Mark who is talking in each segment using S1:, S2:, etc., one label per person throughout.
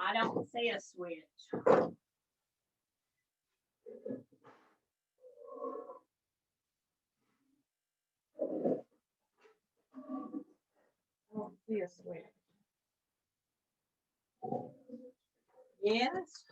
S1: I don't see a switch. I don't see a switch. Yes.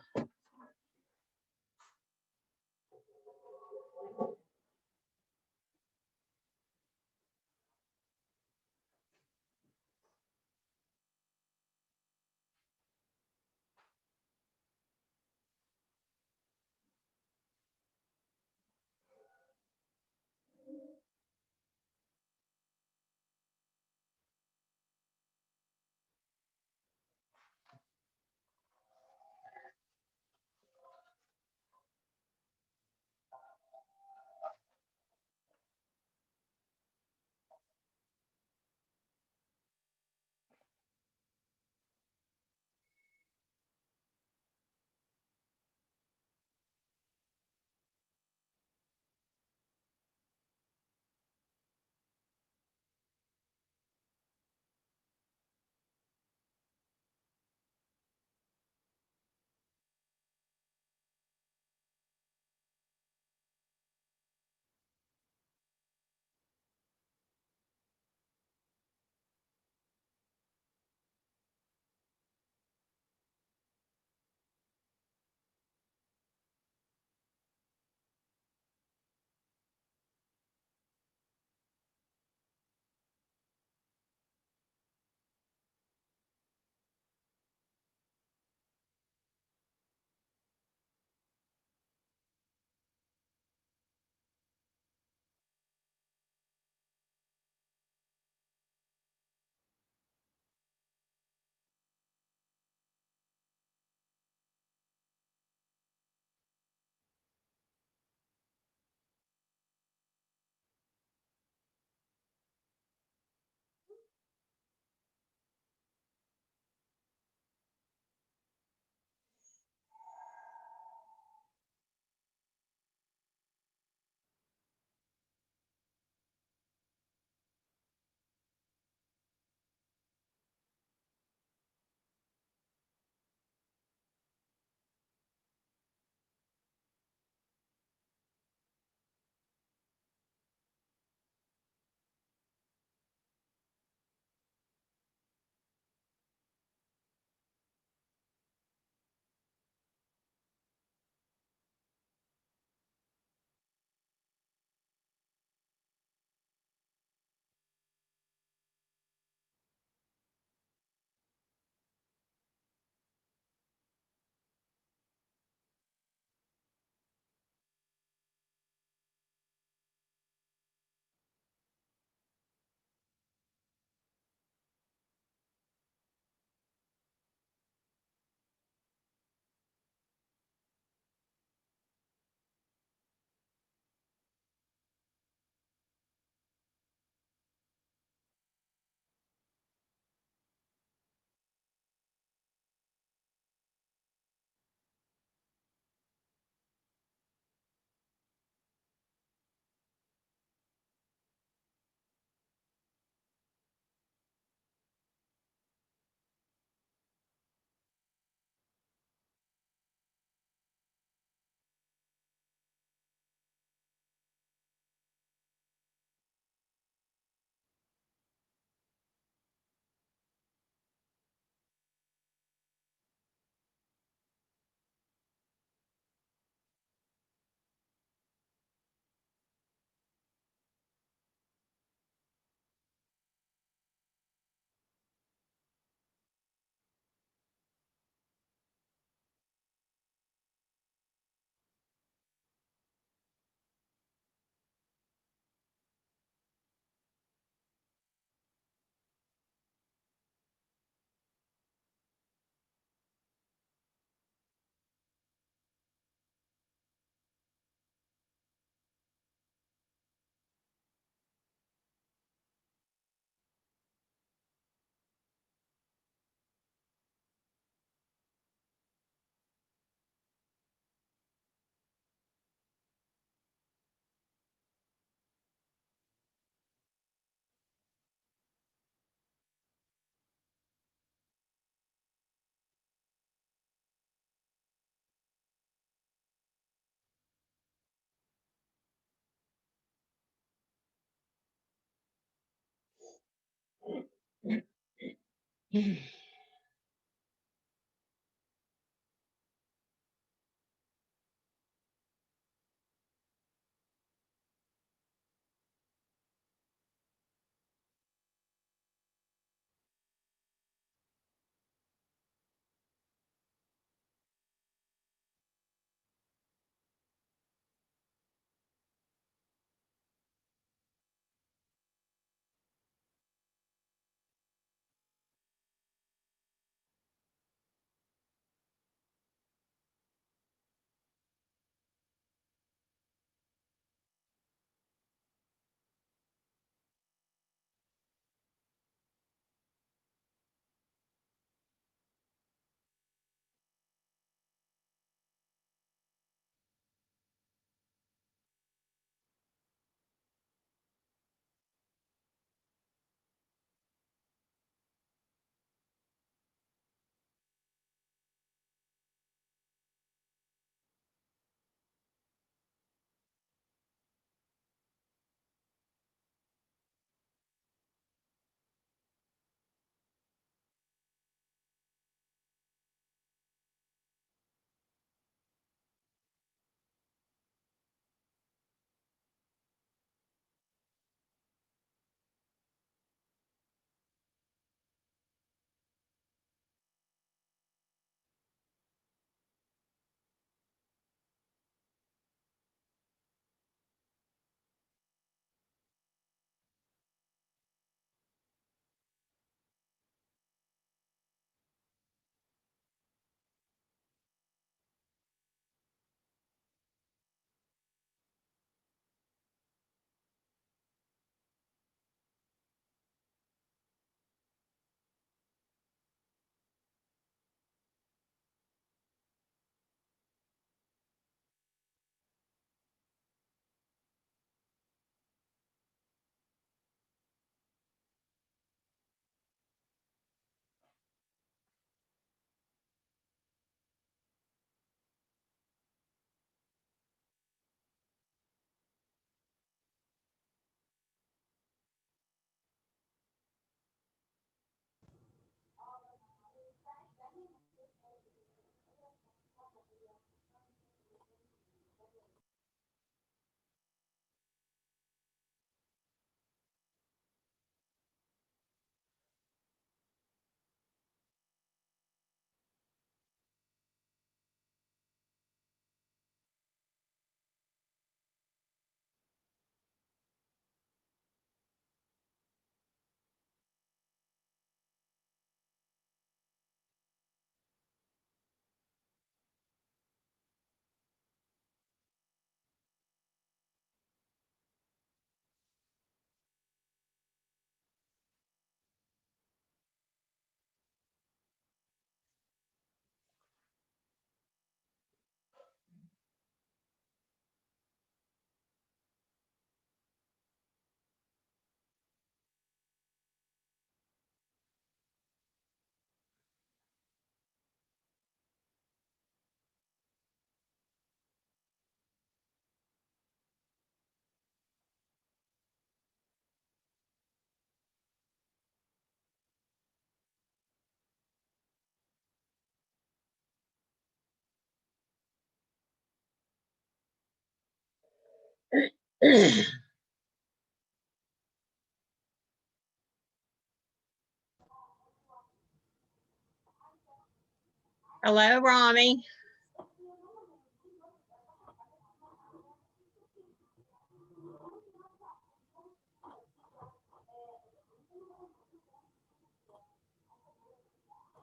S2: Hello, Rami.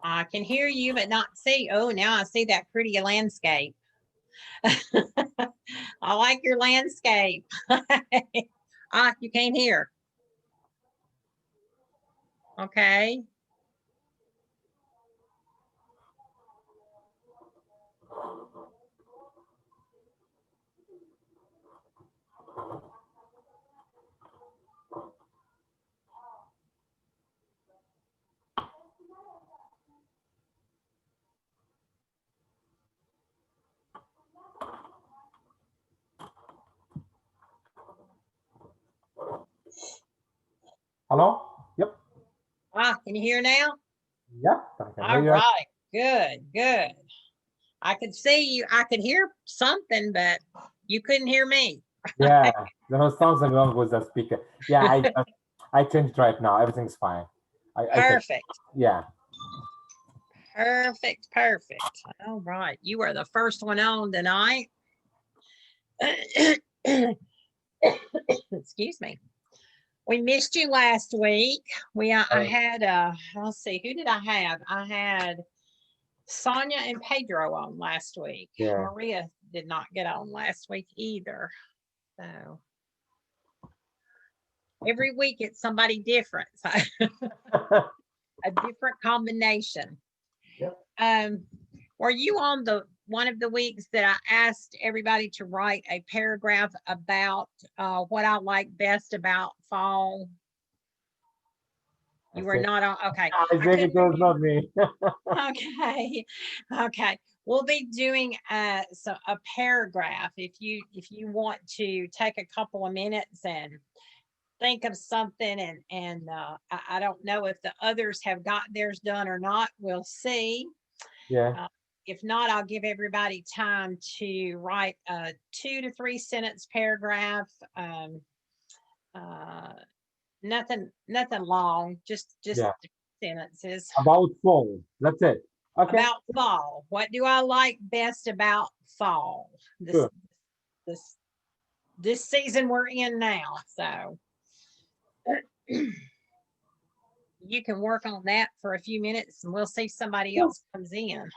S2: I can hear you, but not see. Oh, now I see that pretty landscape. I like your landscape. You can't hear. Okay.
S3: Hello? Yep.
S2: Can you hear now?
S3: Yeah, I can hear
S2: All
S3: you.
S2: right, good, good. I could see you, I could hear something, but you couldn't hear me.
S3: Yeah, there was something wrong with the speaker. Yeah, I changed right now. Everything's fine. I said,
S2: Perfect,
S3: yeah.
S2: perfect, perfect. All right, you are the first one on tonight. Excuse me. We missed you last week. I had let's see, who did I have? I had Sonia and Pedro on last week.
S3: Yeah.
S2: Maria did not get on last week either. So every week it's somebody different. So a different combination.
S3: Yep.
S2: Were you on the one of the weeks that I asked everybody to write a paragraph about what I like best about fall? You were not on. Okay.
S3: I think it was not me.
S2: Okay. Okay. We'll be doing so a paragraph. If you want to take a couple of minutes and think of something and I don't know if the others have got theirs done or not. We'll see.
S3: Yeah.
S2: If not, I'll give everybody time to write a 2 to 3 sentence paragraph. Uh, nothing long, just
S3: Yeah.
S2: sentences
S3: About fall. That's it. Okay.
S2: about fall. What do I like best about fall?
S3: Sure.
S2: This this season we're in now. So you can work on that for a few minutes and we'll see if somebody else comes in.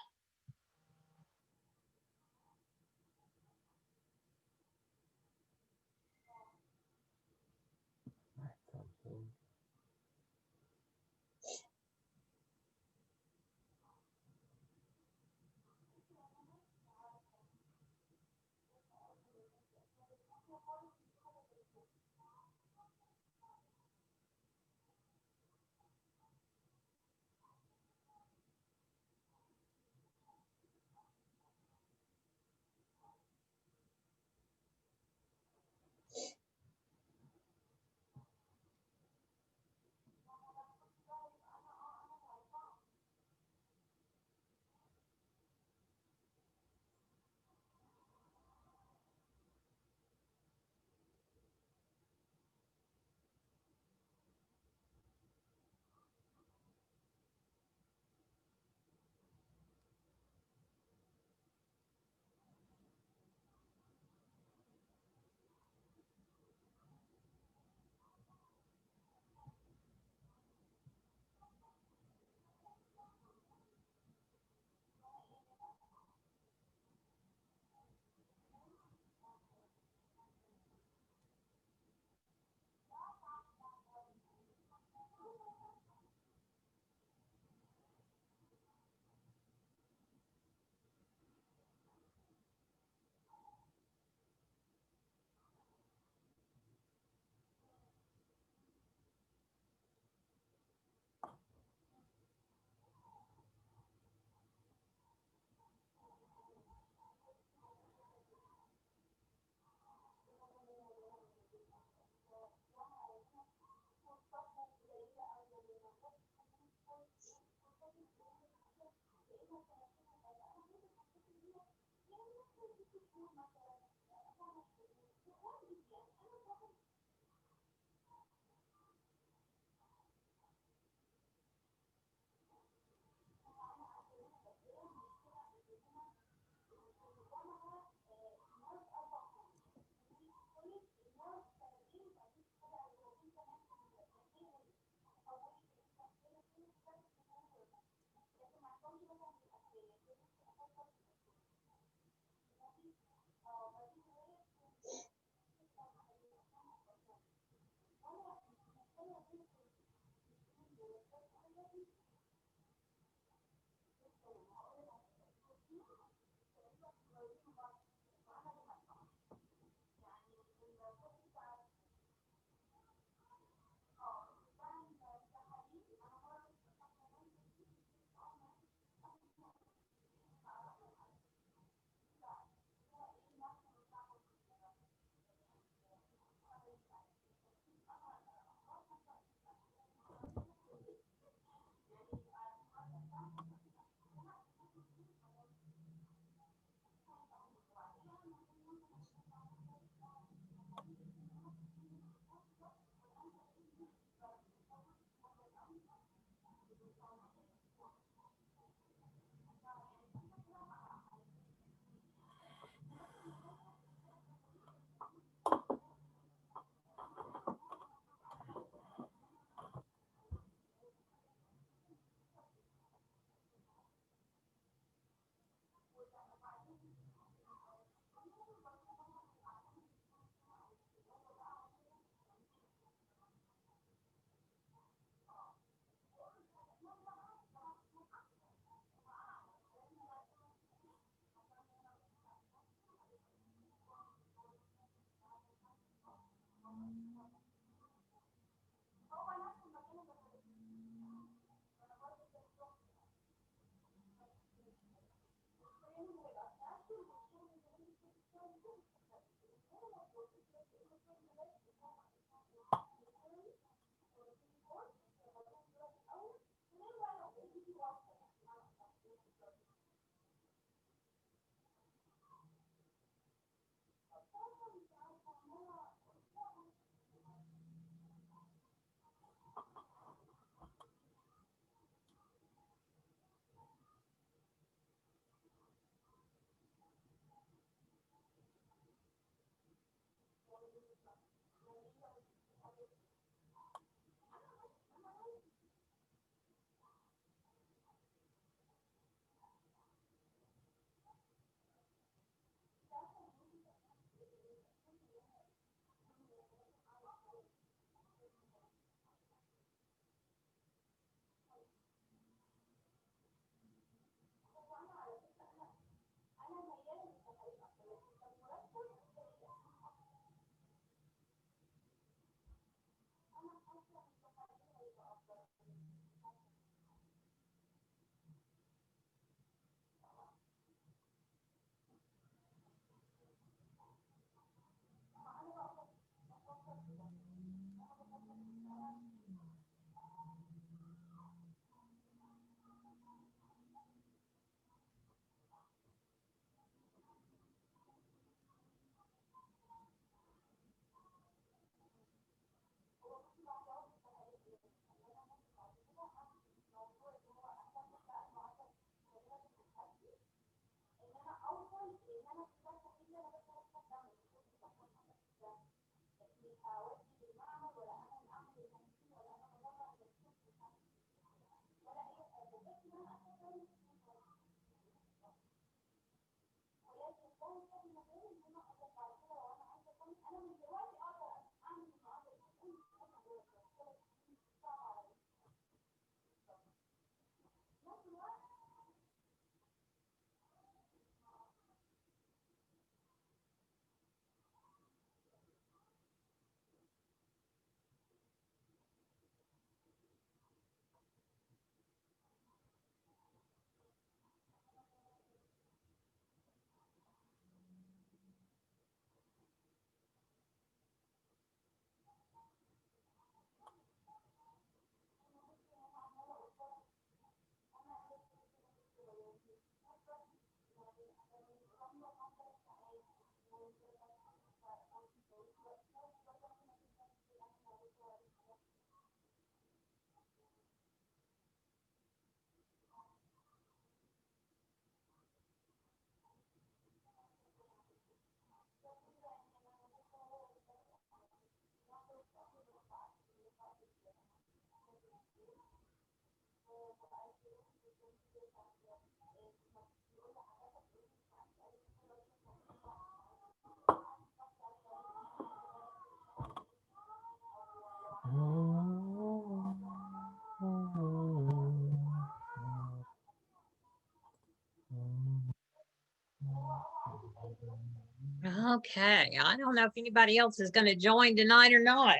S2: Okay, I don't know if anybody else is going to join tonight or not.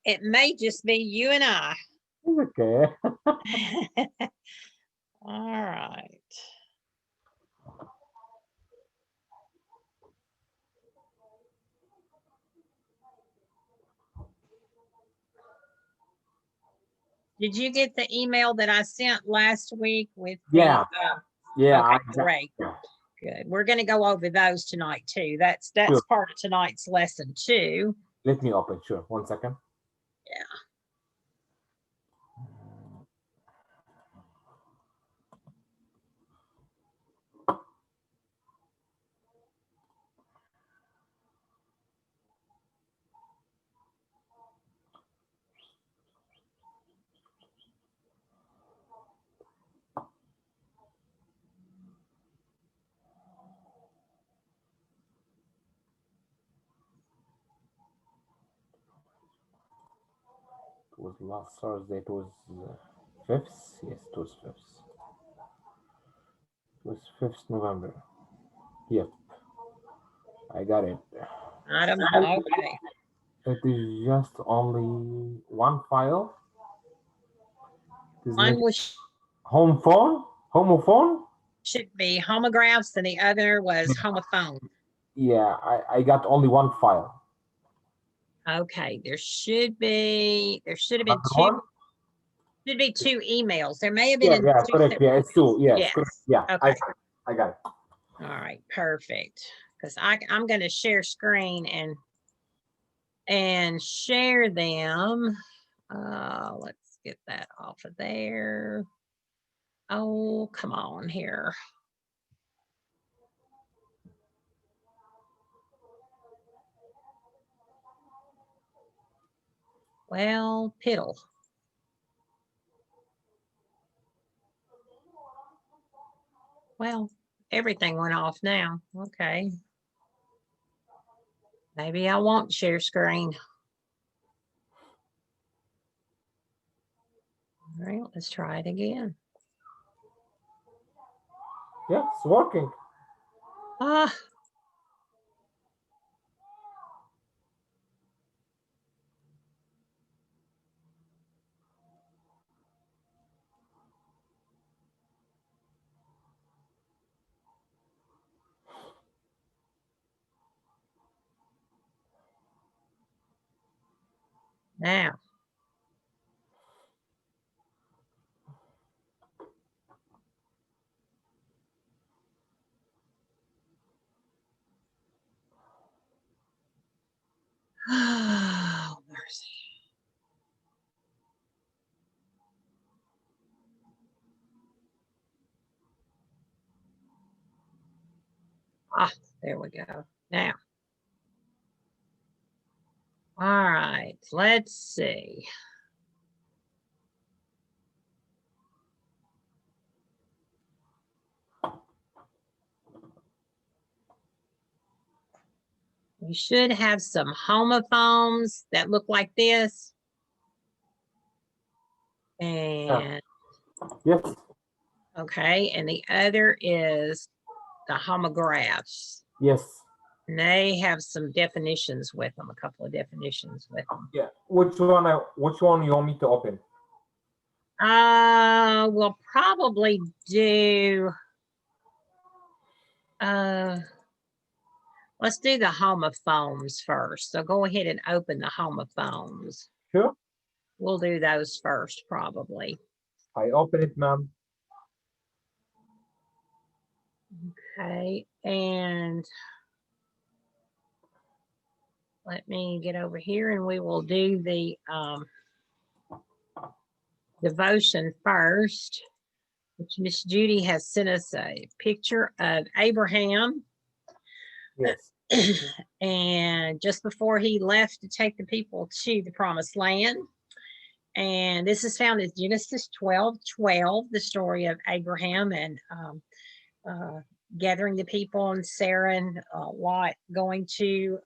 S2: It may just be you and I.
S3: It's okay.
S2: All right. Did you get the email that I sent last week with the,
S3: Yeah. Yeah.
S2: okay, great. Good. We're going to go over those tonight too. That's
S3: Sure.
S2: part of tonight's lesson too.
S3: Let me open. Sure. 1 second.
S2: Yeah.
S3: It was last Thursday. It was 5th. Yes, it was 5th. It was 5th November. Yep. I got it.
S2: I don't know. Okay.
S3: It is just only one file.
S2: One was
S3: home phone? Homophone?
S2: should be homographs and the other was homophone.
S3: Yeah, I got only one file.
S2: Okay, there should have been
S3: Another
S2: two.
S3: one?
S2: Should be two emails. There may have been
S3: Yeah,
S2: two
S3: correct. Yeah, it's two. Yes,
S2: Yes.
S3: correct. Yeah,
S2: Okay.
S3: I got it.
S2: All right, perfect. because I'm going to share screen and share them. Let's get that off of there. Oh, come on here. Well, piddle. Well, everything went off now. Okay. Maybe I won't share screen. All right, let's try it again.
S3: Yeah, it's working.
S2: Ah. Now. Oh, mercy. Ah, there we go. Now. All right, let's see. You should have some homophones that look like this. And
S3: yes.
S2: Okay, and the other is the homographs.
S3: Yes.
S2: And they have some definitions with them, a couple of definitions with them.
S3: Yeah. Which one you want me to open?
S2: We'll probably do let's do the homophones first. So go ahead and open the homophones.
S3: Sure.
S2: We'll do those first, probably.
S3: I open it, ma'am.
S2: Okay, and let me get over here and we will do the devotion first, which Miss Judy has sent us a picture of Abraham.
S3: Yes.
S2: And just before he left to take the people to the promised land. And this is found in Genesis 12:12, the story of Abraham and gathering the people and Sarah and Lot going to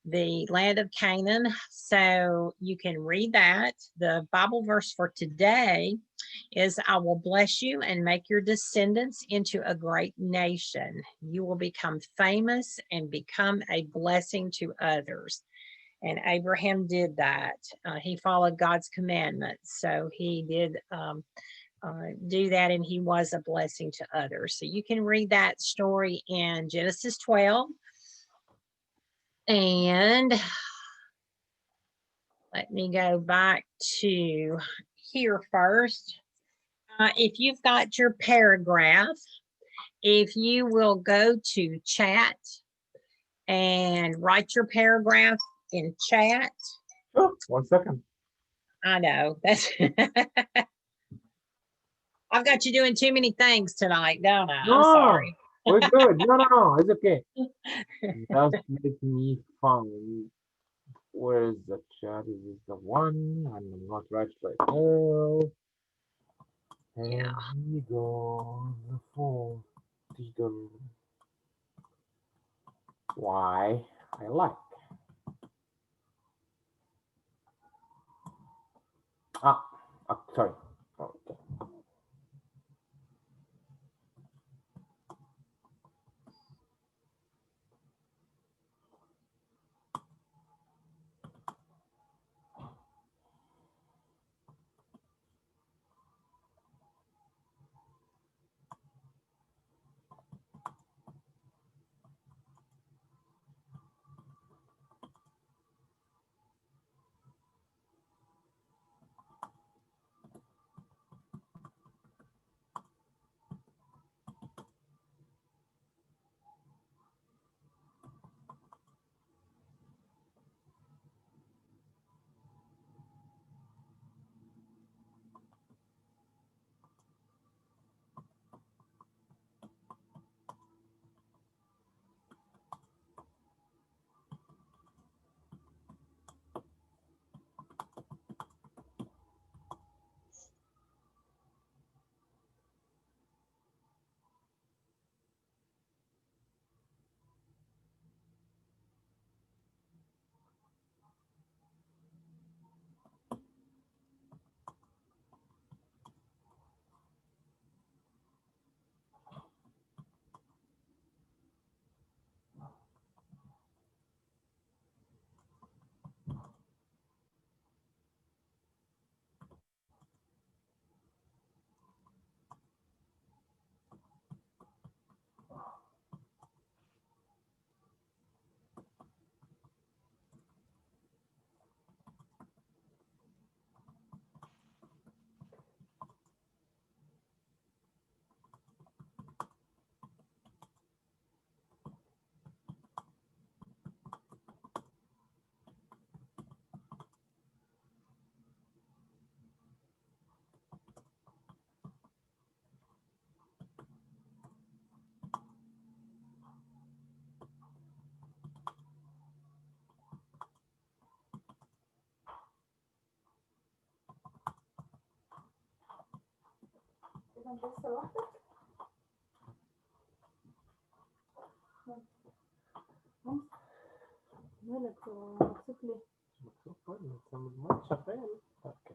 S2: the land of Canaan. So you can read that. The Bible verse for today is, I will bless you and make your descendants into a great nation. You will become famous and become a blessing to others. And Abraham did that. He followed God's commandments. So he did do that, and he was a blessing to others. So you can read that story in Genesis 12. And let me go back to here first. If you've got your paragraph, if you will go to chat and write your paragraph in chat.
S3: Sure. 1 second.
S2: I know that's I've got you doing too many things tonight, don't I?
S3: No,
S2: I'm sorry.
S3: we're good. No, it's okay. Just let me find. Where is the chat? Is this the one? I'm not right now. And
S2: Yeah.
S3: we go the full legal. Why I like. Sorry. Okay. شغال. اوكي.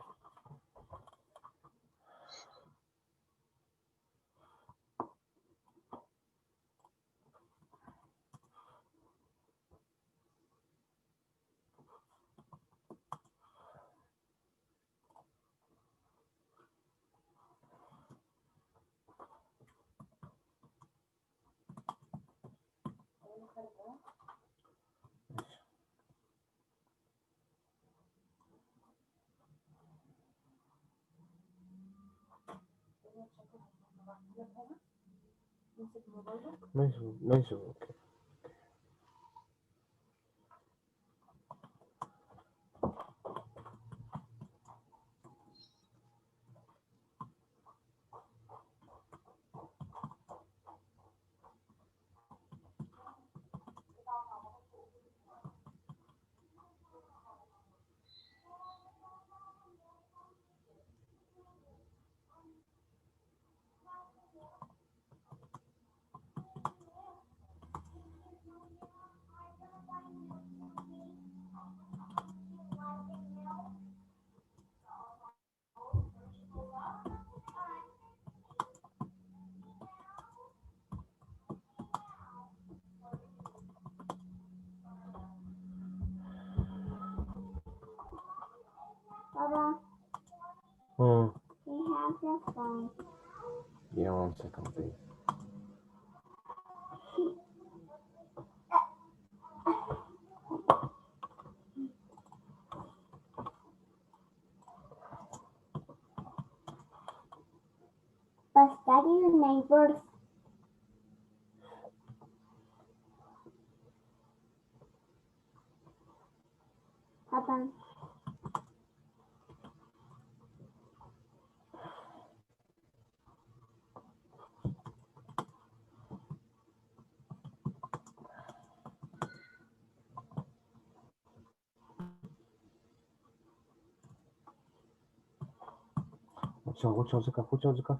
S3: ماشي ماشي اوكي.
S4: Baba,
S3: Hmm.
S4: we have your phone.
S3: Yeah, 1 second, please.
S4: Was that your neighbors? Papa,
S3: Watch out the coffee. Watch out the coffee.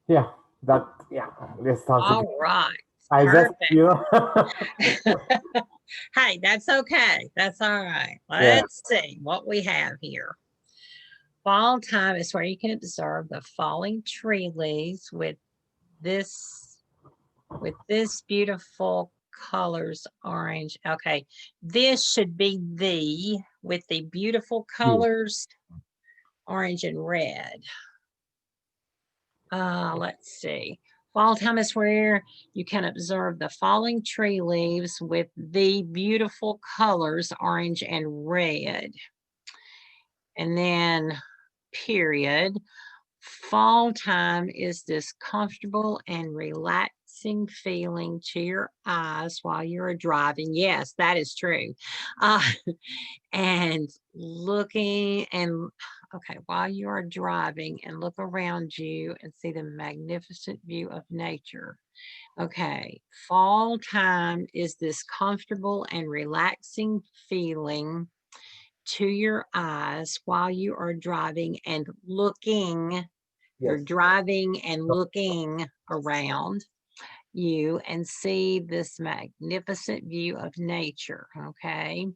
S3: Yeah, let's start again.
S2: All right.
S3: I just,
S2: Perfect. Hey, that's okay. That's all right.
S3: Yeah.
S2: Let's see what we have here. Fall time is where you can observe the falling tree leaves with this beautiful colors, orange. Okay, this should be the with the beautiful colors, orange and red. Let's see. Fall time is where you can observe the falling tree leaves with the beautiful colors, orange and red. And then period. Fall time is this comfortable and relaxing feeling to your eyes while you're driving. Yes, that is true. Uh, and looking and okay, while you are driving and look around you and see the magnificent view of nature. Okay, fall time is this comfortable and relaxing feeling to your eyes while you are driving and looking. You're
S3: Yes.
S2: driving and looking around you and see this magnificent view of nature. Okay.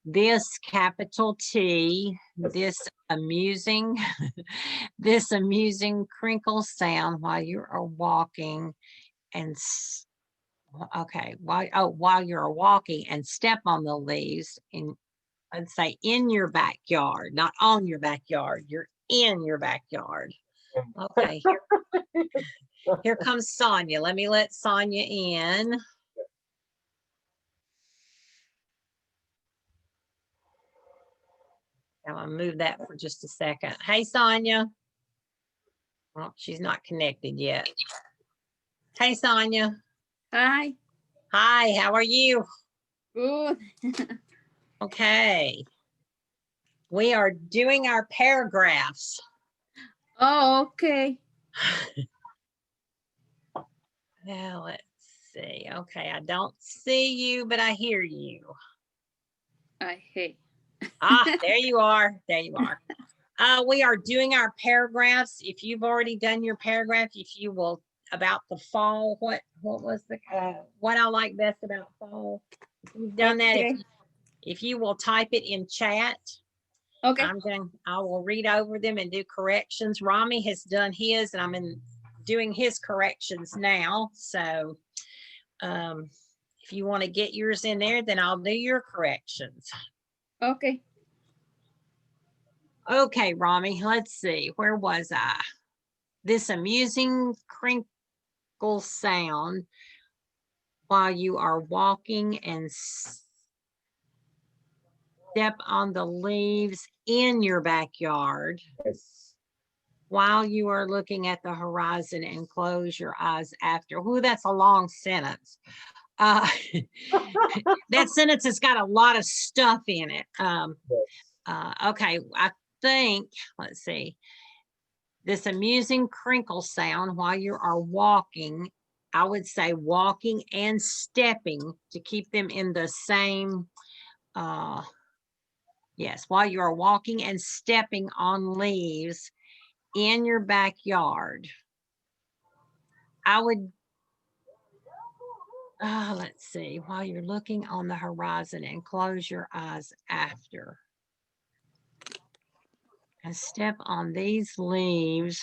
S2: This capital T, this amusing, this amusing crinkle sound while you are walking and okay, while you're walking and step on the leaves in, let's say, in your backyard, not on your backyard, you're in your backyard. Okay, here comes Sonia. Let me let Sonia in. I'm gonna move that for just a second. Hey, Sonia. Well, she's not connected yet. Hey, Sonia.
S5: Hi.
S2: Hi, how are you?
S5: Good.
S2: Okay. We are doing our paragraphs.
S5: Oh, okay.
S2: Now, let's see. Okay, I don't see you, but I hear you.
S5: I hate.
S2: There you are. There you are. We are doing our paragraphs. If you've already done your paragraph, if you will, about the fall, what was the, what I like best about fall? You've done that.
S5: Okay.
S2: If you will type it in chat,
S5: Okay.
S2: I will read over them and do corrections. Rami has done his, and I'm doing his corrections now. So if you want to get yours in there, then I'll do your corrections.
S5: Okay.
S2: Okay, Rami, let's see. Where was I? This amusing crinkle sound while you are walking and step on the leaves in your backyard.
S3: Yes.
S2: While you are looking at the horizon and close your eyes after. Ooh, that's a long sentence. That sentence has got a lot of stuff in it. Okay, I think, let's see. This amusing crinkle sound while you are walking, I would say walking and stepping to keep them in the same, yes, while you are walking and stepping on leaves in your backyard. I would, let's see, while you're looking on the horizon and close your eyes after. And step on these leaves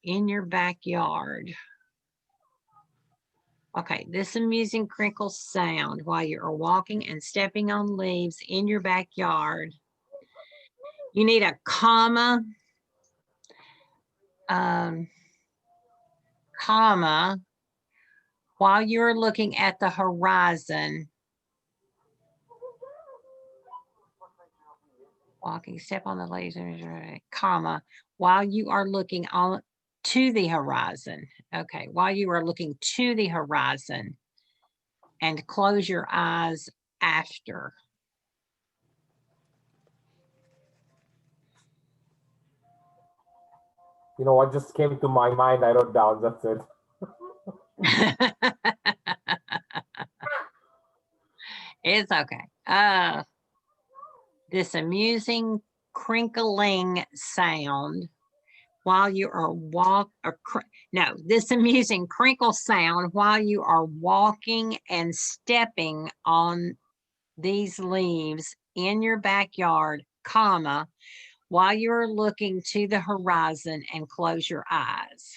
S2: in your backyard. Okay, this amusing crinkle sound while you are walking and stepping on leaves in your backyard. You need a comma, comma, while you're looking at the horizon. Walking, step on the leaves, comma, while you are looking on to the horizon. Okay, while you are looking to the horizon and close your eyes after.
S3: You know what just came to my mind? I wrote down. That's it.
S2: It's okay. This amusing crinkling sound while you are this amusing crinkle sound while you are walking and stepping on these leaves in your backyard, comma, while you're looking to the horizon and close your eyes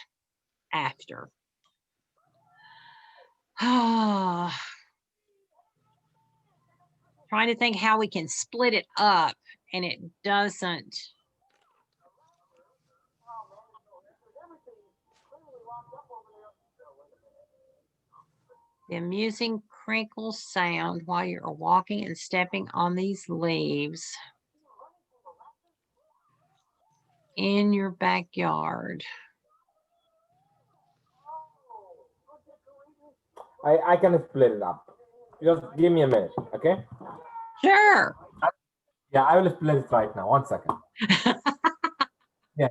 S2: after. Trying to think how we can split it up and it doesn't. The amusing crinkle sound while you're walking and stepping on these leaves in your backyard.
S3: I can split it up. Just give me a minute, okay?
S2: Sure.
S3: Yeah, I will split it right now. 1 second. Yeah.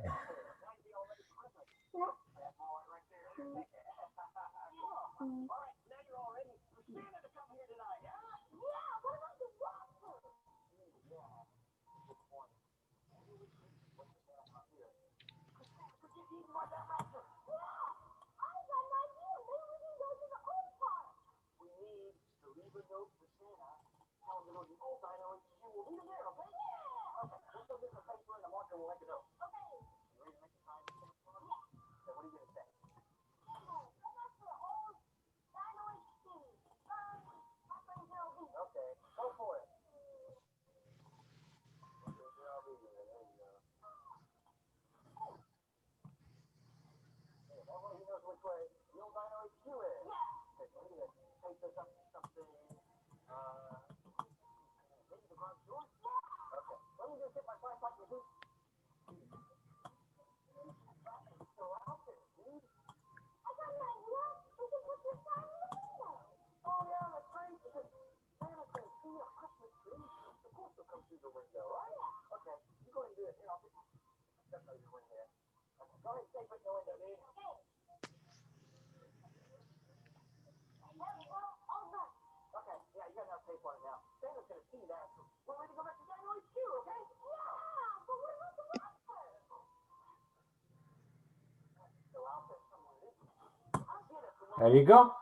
S3: There you go.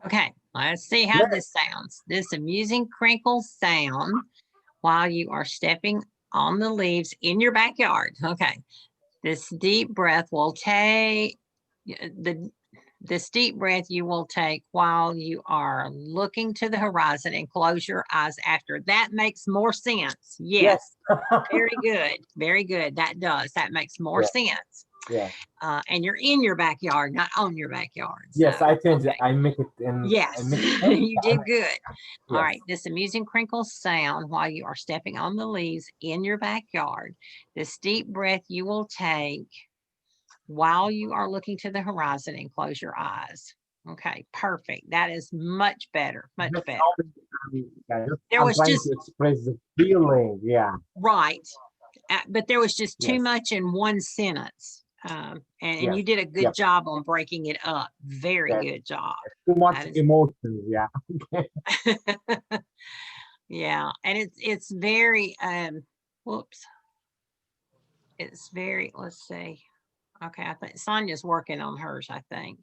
S2: Okay, let's see how this sounds. This amusing crinkle sound while you are stepping on the leaves in your backyard. Okay, this deep breath will take this deep breath you will take while you are looking to the horizon and close your eyes after. That makes more sense. Yes. Very good. Very good. That does. That makes more sense.
S3: Yeah.
S2: And you're in your backyard, not on your backyard.
S3: Yes,
S2: So,
S3: I changed it.
S2: okay.
S3: I make it in.
S2: Yes,
S3: I make it
S2: you did good. All
S3: Yes.
S2: right, this amusing crinkle sound while you are stepping on the leaves in your backyard. This deep breath you will take while you are looking to the horizon and close your eyes. Okay, perfect. That is much better, much
S3: Just
S2: better. There
S3: I'm
S2: was
S3: trying
S2: just
S3: to express the feeling. Yeah.
S2: right, but there was just too
S3: Yes.
S2: much in one sentence. And
S3: Yes.
S2: you did a good
S3: Yep.
S2: job on breaking it up. Very
S3: Yes.
S2: good job.
S3: Too much
S2: That is-
S3: emotions. Yeah.
S2: Yeah, and it's very whoops. It's very, let's see. Okay, I think Sonia's working on hers, I think.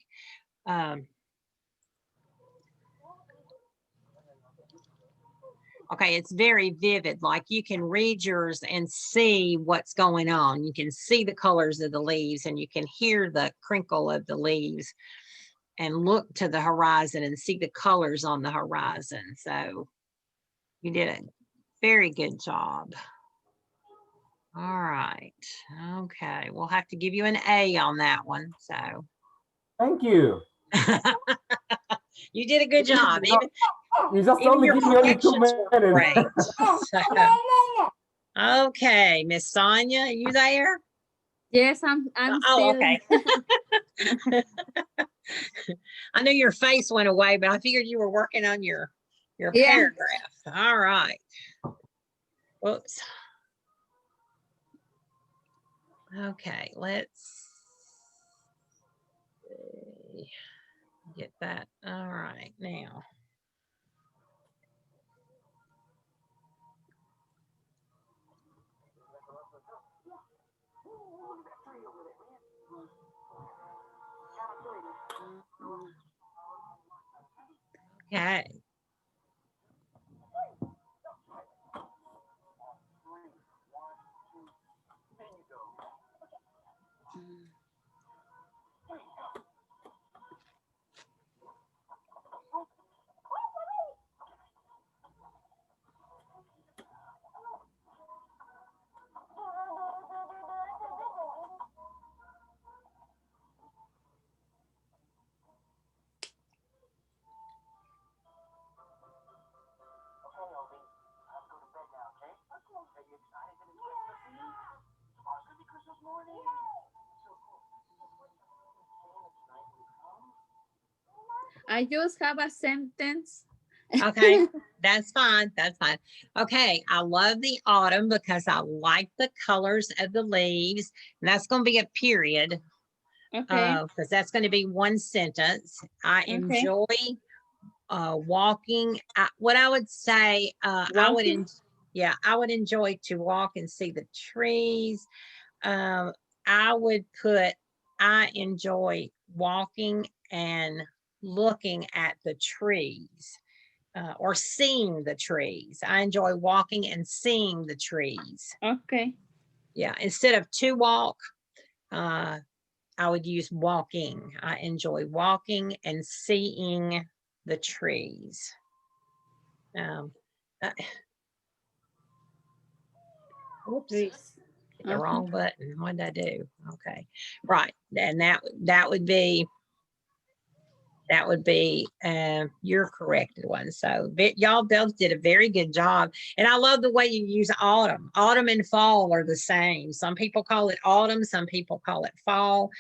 S2: Okay, it's very vivid. Like you can read yours and see what's going on. You can see the colors of the leaves and you can hear the crinkle of the leaves and look to the horizon and see the colors on the horizon. So you did a very good job. All right. Okay. We'll have to give you an A on that one. So
S3: Thank you.
S2: you did a good job.
S3: You just
S2: Even
S3: only
S2: your
S3: give me only 2
S2: corrections were great.
S3: minutes.
S2: So, okay, Miss Sonia, you there?
S5: Yes, I'm
S2: Oh,
S5: still.
S2: okay. I knew your face went away, but I figured you were working on your
S5: Yeah.
S2: paragraph. All right. Whoops. Okay, let's see. Get that. All right, now. Okay.
S5: I just have a sentence.
S2: Okay, that's fine. That's fine. Okay, I love the autumn because I like the colors of the leaves. And that's going to be a period
S5: Okay.
S2: because that's going to be one sentence. I
S5: Okay.
S2: enjoy walking. What I would say,
S5: Walking?
S2: I would enjoy to walk and see the trees. I would put, I enjoy walking and looking at the trees. Or seeing the trees. I enjoy walking and seeing the trees.
S5: Okay.
S2: Yeah, instead of to walk, I would use walking. I enjoy walking and seeing the trees. Whoops,
S5: Trees.
S2: hit the wrong button. What did I do? Okay, right, and that would be your corrected one. So y'all both did a very good job. And I love the way you use autumn. Autumn and fall are the same. Some people call it autumn, some people call it fall.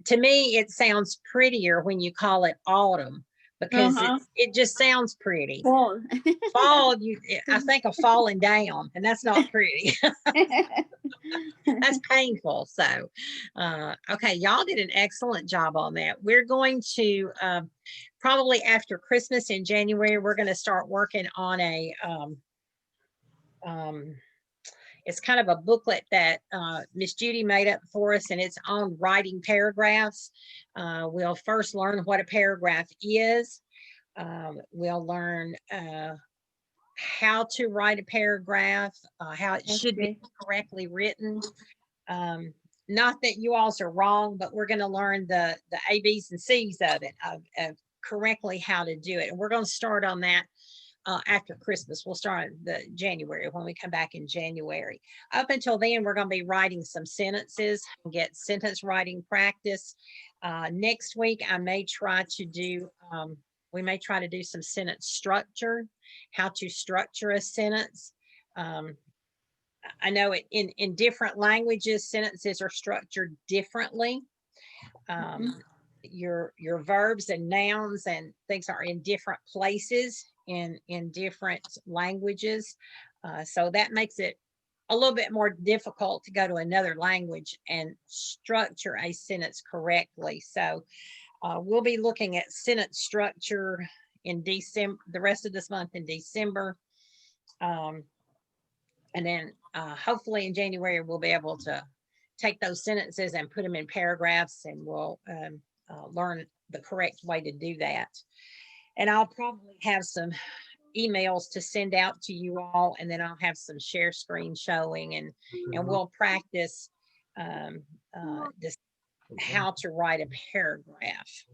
S2: To me, it sounds prettier when you call it autumn because
S5: Uh-huh.
S2: it just sounds pretty.
S5: Fall.
S2: Fall, I think of falling down, and that's not pretty. That's painful. So, okay, y'all did an excellent job on that. We're going to probably after Christmas in January, we're going to start working on a it's kind of a booklet that Miss Judy made up for us, and it's on writing paragraphs. We'll first learn what a paragraph is. We'll learn how to write a paragraph, how it should be correctly written. Not that you all are wrong, but we're going to learn the A, B's, and C's of it, of correctly how to do it. And we're going to start on that after Christmas. We'll start the January when we come back in January. Up until then, we're going to be writing some sentences and get sentence writing practice. Next week, I may try to do, we may try to do some sentence structure, how to structure a sentence. I know in different languages, sentences are structured differently. Your verbs and nouns and things are in different places in different languages. So that makes it a little bit more difficult to go to another language and structure a sentence correctly. So we'll be looking at sentence structure in December, the rest of this month in December. And then hopefully in January, we'll be able to take those sentences and put them in paragraphs, and we'll learn the correct way to do that. And I'll probably have some emails to send out to you all, and then I'll have some share screen showing, and we'll practice this, how to write a paragraph.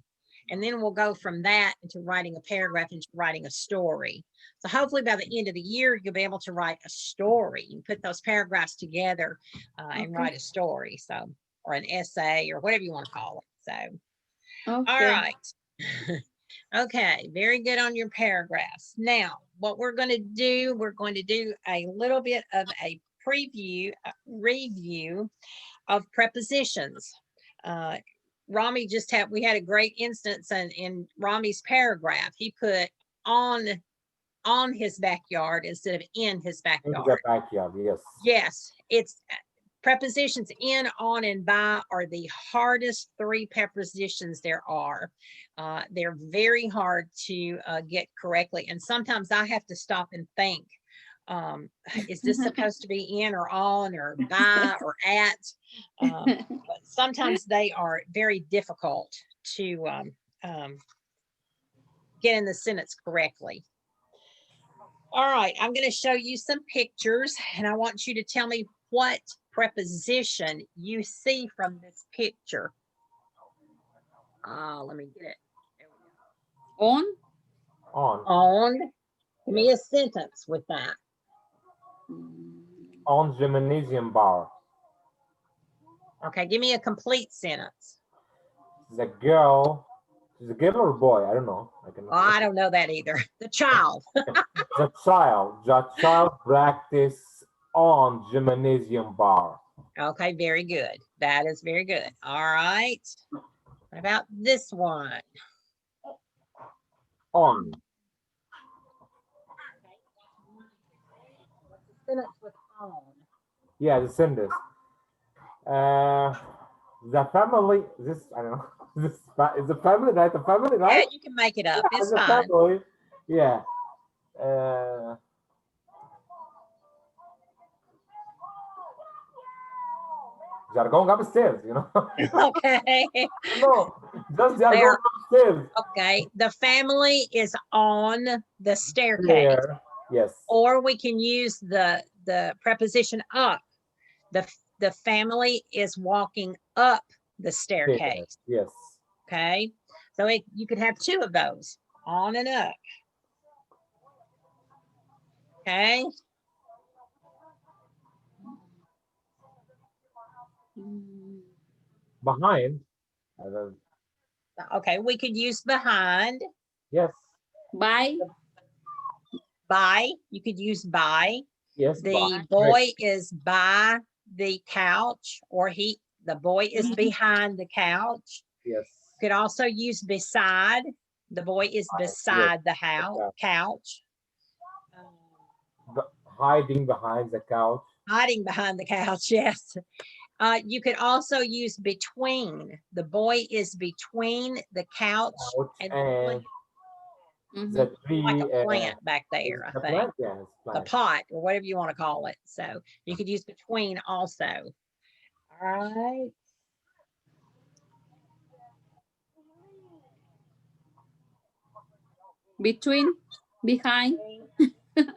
S2: And then we'll go from that into writing a paragraph into writing a story. So hopefully by the end of the year, you'll be able to write a story. You put those paragraphs together and write a story. So, or an essay or whatever you want to call it. So, all right. Okay, very good on your paragraphs. Now, what we're going to do, we're going to do a little bit of a review of prepositions. Rami we had a great instance in Rami's paragraph. He put on his backyard instead of in his backyard.
S3: In the backyard, yes.
S2: Yes, it's prepositions in, on, and by are the hardest three prepositions there are. They're very hard to get correctly. And sometimes I have to stop and think, is this supposed to be in or on or by or at? But sometimes they are very difficult to get in the sentence correctly. All right, I'm going to show you some pictures, and I want you to tell me what preposition you see from this picture. Let me get it. There we go. On. Give me a sentence with that.
S3: On gymnasium bar.
S2: Okay, give me a complete sentence.
S3: The girl, is a girl or a boy? I don't know.
S2: I don't know that either. The child.
S3: The child practice on gymnasium bar.
S2: Okay, very good. That is very good. All right. What about this one?
S3: On.
S2: What's the sentence with on?
S3: Yeah, the sentence. The family. This I don't know. This is the family, right? The family, right?
S2: Yeah, you can make it up.
S3: Yeah,
S2: it's
S3: the
S2: fine.
S3: family. Yeah. They're going upstairs, you know.
S2: Okay.
S3: No, just they're going upstairs.
S2: Okay. The family is on the staircase.
S3: There. Yes.
S2: Or we can use the preposition up. The family is walking up the staircase.
S3: Yes.
S2: Okay. So you could have two of those, on and up. Okay.
S3: Behind.
S2: Okay, we could use behind.
S3: Yes.
S5: By.
S2: You could use by.
S3: Yes.
S2: The boy is by the couch, or the boy is behind the couch.
S3: Yes.
S2: Could also use beside. The boy is
S3: Yes,
S2: beside the house couch.
S3: Hiding behind the couch.
S2: Hiding behind the couch, yes. You could also use between. The boy is between the couch and
S3: And
S5: Mhm.
S3: the tree.
S2: like a plant back
S3: is
S2: there, I
S3: the
S2: think.
S3: plant, yeah, it's
S2: The
S3: plant.
S2: pot or whatever you want to call it. So you could use between also. All right.
S5: Between, behind,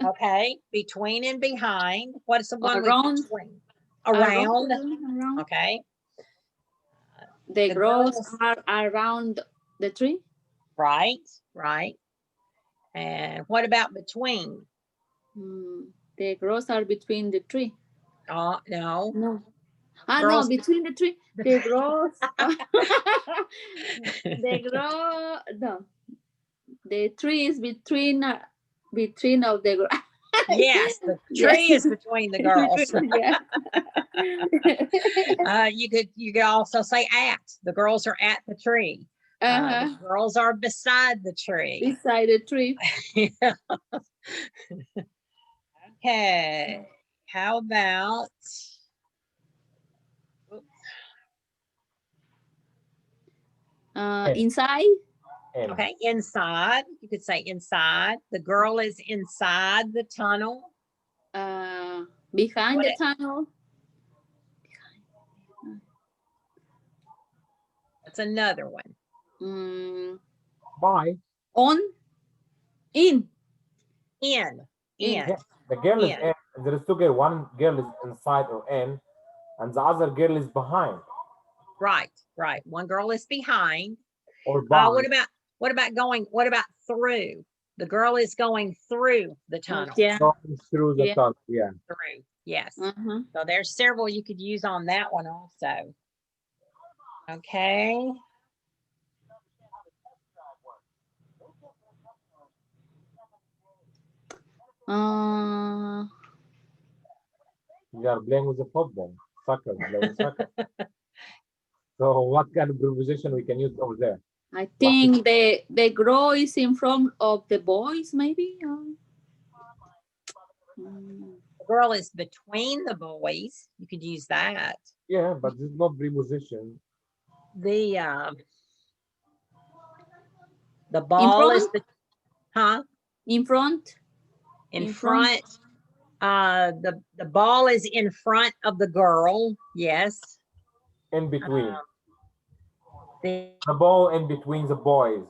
S2: Okay. Between and behind. What is the one with
S5: around,
S2: between? Around.
S5: around.
S2: Okay.
S5: The
S2: The
S5: girls
S2: girls-
S5: are around the tree.
S2: Right. Right. And what about between?
S5: The girls are between the tree.
S2: Oh, no.
S5: No. Ah,
S2: Girls-
S5: no, between the tree. The girls. The girl. No. The tree is between of the girl.
S2: Yes, the tree
S5: Yes.
S2: is between the girls.
S5: Yeah.
S2: You could also say at. The girls are at the tree. The girls are beside the tree.
S5: Beside the tree.
S2: Okay. How about
S5: Inside.
S2: okay, inside. You could say inside. The girl is inside the tunnel.
S5: Behind
S2: What
S5: the
S2: it-
S5: tunnel.
S2: That's another one.
S3: By.
S5: On. In.
S2: In.
S3: Yeah, the girl is
S2: In.
S3: in. There is two girls. One girl is inside or in, and the other girl is behind.
S2: Right, right. One girl is behind.
S3: Or by.
S2: What about going? What about through? The girl is going through the tunnel.
S5: Yeah.
S3: Going through the
S5: Yeah.
S3: tunnel. Yeah.
S2: Through. Yes.
S5: Uh-huh.
S2: So there's several you could use on that one also. Okay.
S3: You are playing with the football, soccer, playing soccer. So what kind of preposition we can use over there?
S5: I think the girl is in front of the boys, maybe.
S2: The girl is between the boys. You could use that.
S3: Yeah, but this is not preposition.
S2: The ball is
S5: front?
S2: in
S5: front.
S2: In front. The ball is in front of the girl. Yes.
S3: In between.
S2: The
S3: ball in between the boys.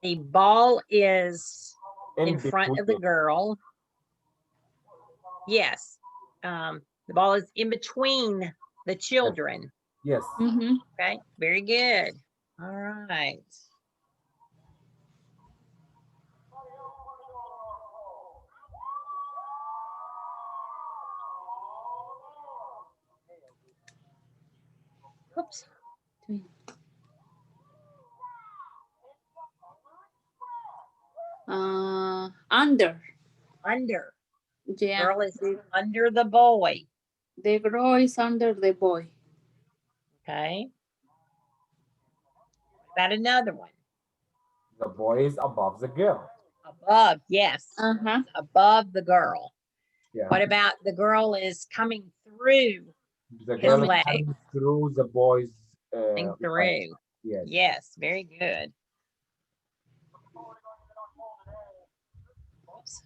S2: The ball is in
S3: between.
S2: front of the girl. Yes. The ball is in between the children.
S3: Yes.
S2: Okay. Very good. All right. Oops.
S5: Under.
S2: Under.
S5: Yeah.
S2: Girl is under the boy.
S5: The girl is under the boy.
S2: Okay. What about another one?
S3: The boy is above the girl.
S2: Above, yes.
S5: Uh-huh.
S2: Above the girl.
S3: Yeah.
S2: What about the girl is coming through
S3: The
S2: his
S3: girl is
S2: leg?
S3: coming through the boy's
S2: Through.
S3: leg. Yes.
S2: Yes, very good. Oops.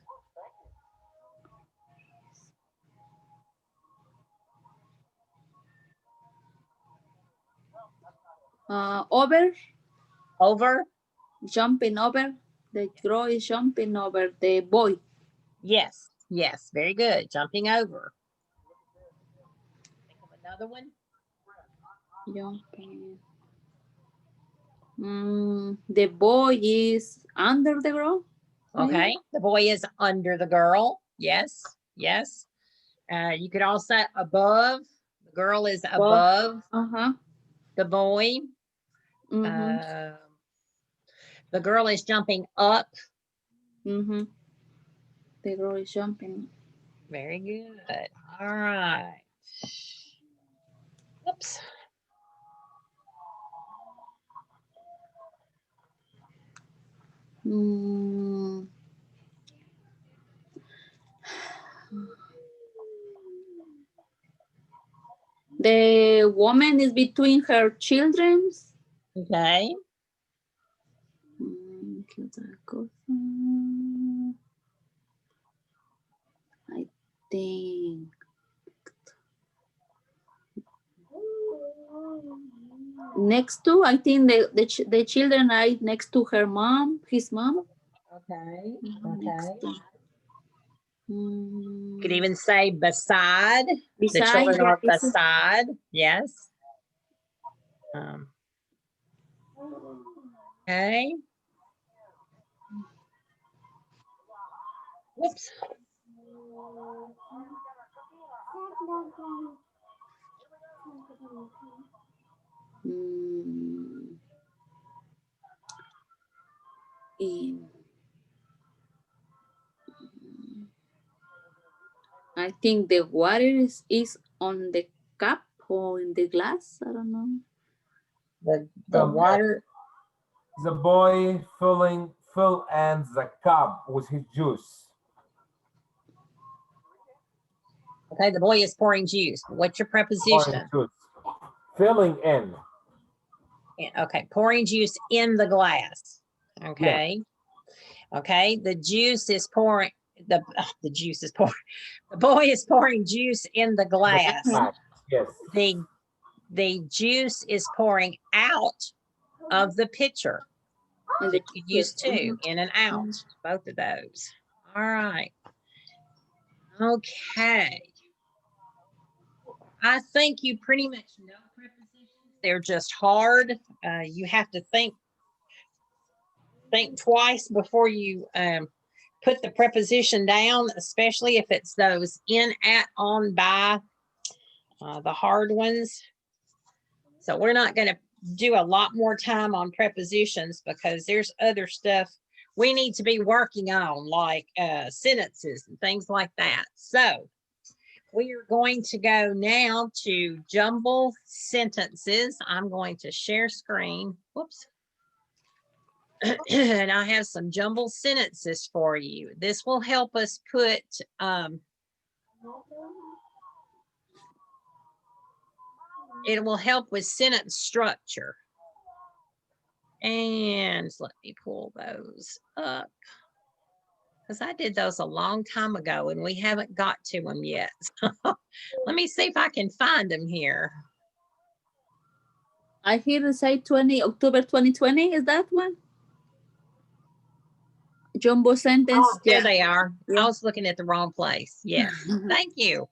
S5: Over.
S2: Over.
S5: Jumping over. The girl is jumping over the boy.
S2: Yes, yes, very good. Jumping over. Think of another one.
S5: Jumping. The boy is under the girl.
S2: Okay. The boy is under the girl. Yes, yes. You could also above. The girl is above the boy. The girl is jumping up.
S5: The girl is jumping.
S2: Very good. All right. Oops.
S5: Mm. The woman is between her children.
S2: Okay.
S5: ¿Qué otra cosa? I think. Next to, I think the children are next to her mom, his mom.
S2: Okay.
S5: Next to.
S2: You could even say beside. The
S5: Beside,
S2: children are
S5: yeah, it's-
S2: beside. Yes. Okay. Whoops.
S5: Mm. In- I think the water is on the cup or in the glass. I don't know.
S2: The
S3: Okay.
S2: water.
S3: The boy fill and the cup with his juice.
S2: Okay, the boy is pouring juice. What's your preposition?
S3: Pouring juice. Filling in.
S2: Okay, pouring juice in the glass. Okay. Okay, the juice is pouring. The juice is pouring. The boy is pouring juice in the glass.
S3: Yes.
S2: The juice is pouring out of the pitcher.
S5: And
S2: You
S5: the
S2: could use two, in and out, both of those. All right. Okay. I think you pretty much know prepositions. They're just hard. You have to think twice before you put the preposition down, especially if it's those in, at, on, by, the hard ones. So we're not going to do a lot more time on prepositions because there's other stuff we need to be working on, like sentences and things like that. So we are going to go now to jumble sentences. I'm going to share screen. Whoops. And I have some jumble sentences for you. This will help us put it will help with sentence structure. And let me pull those up because I did those a long time ago and we haven't got to them yet. Let me see if I can find them here.
S5: I hear it say October 2020. Is that one? Jumbo sentence.
S2: Oh, there they are.
S5: Yeah.
S2: I was looking at the wrong place. Yes. Thank you.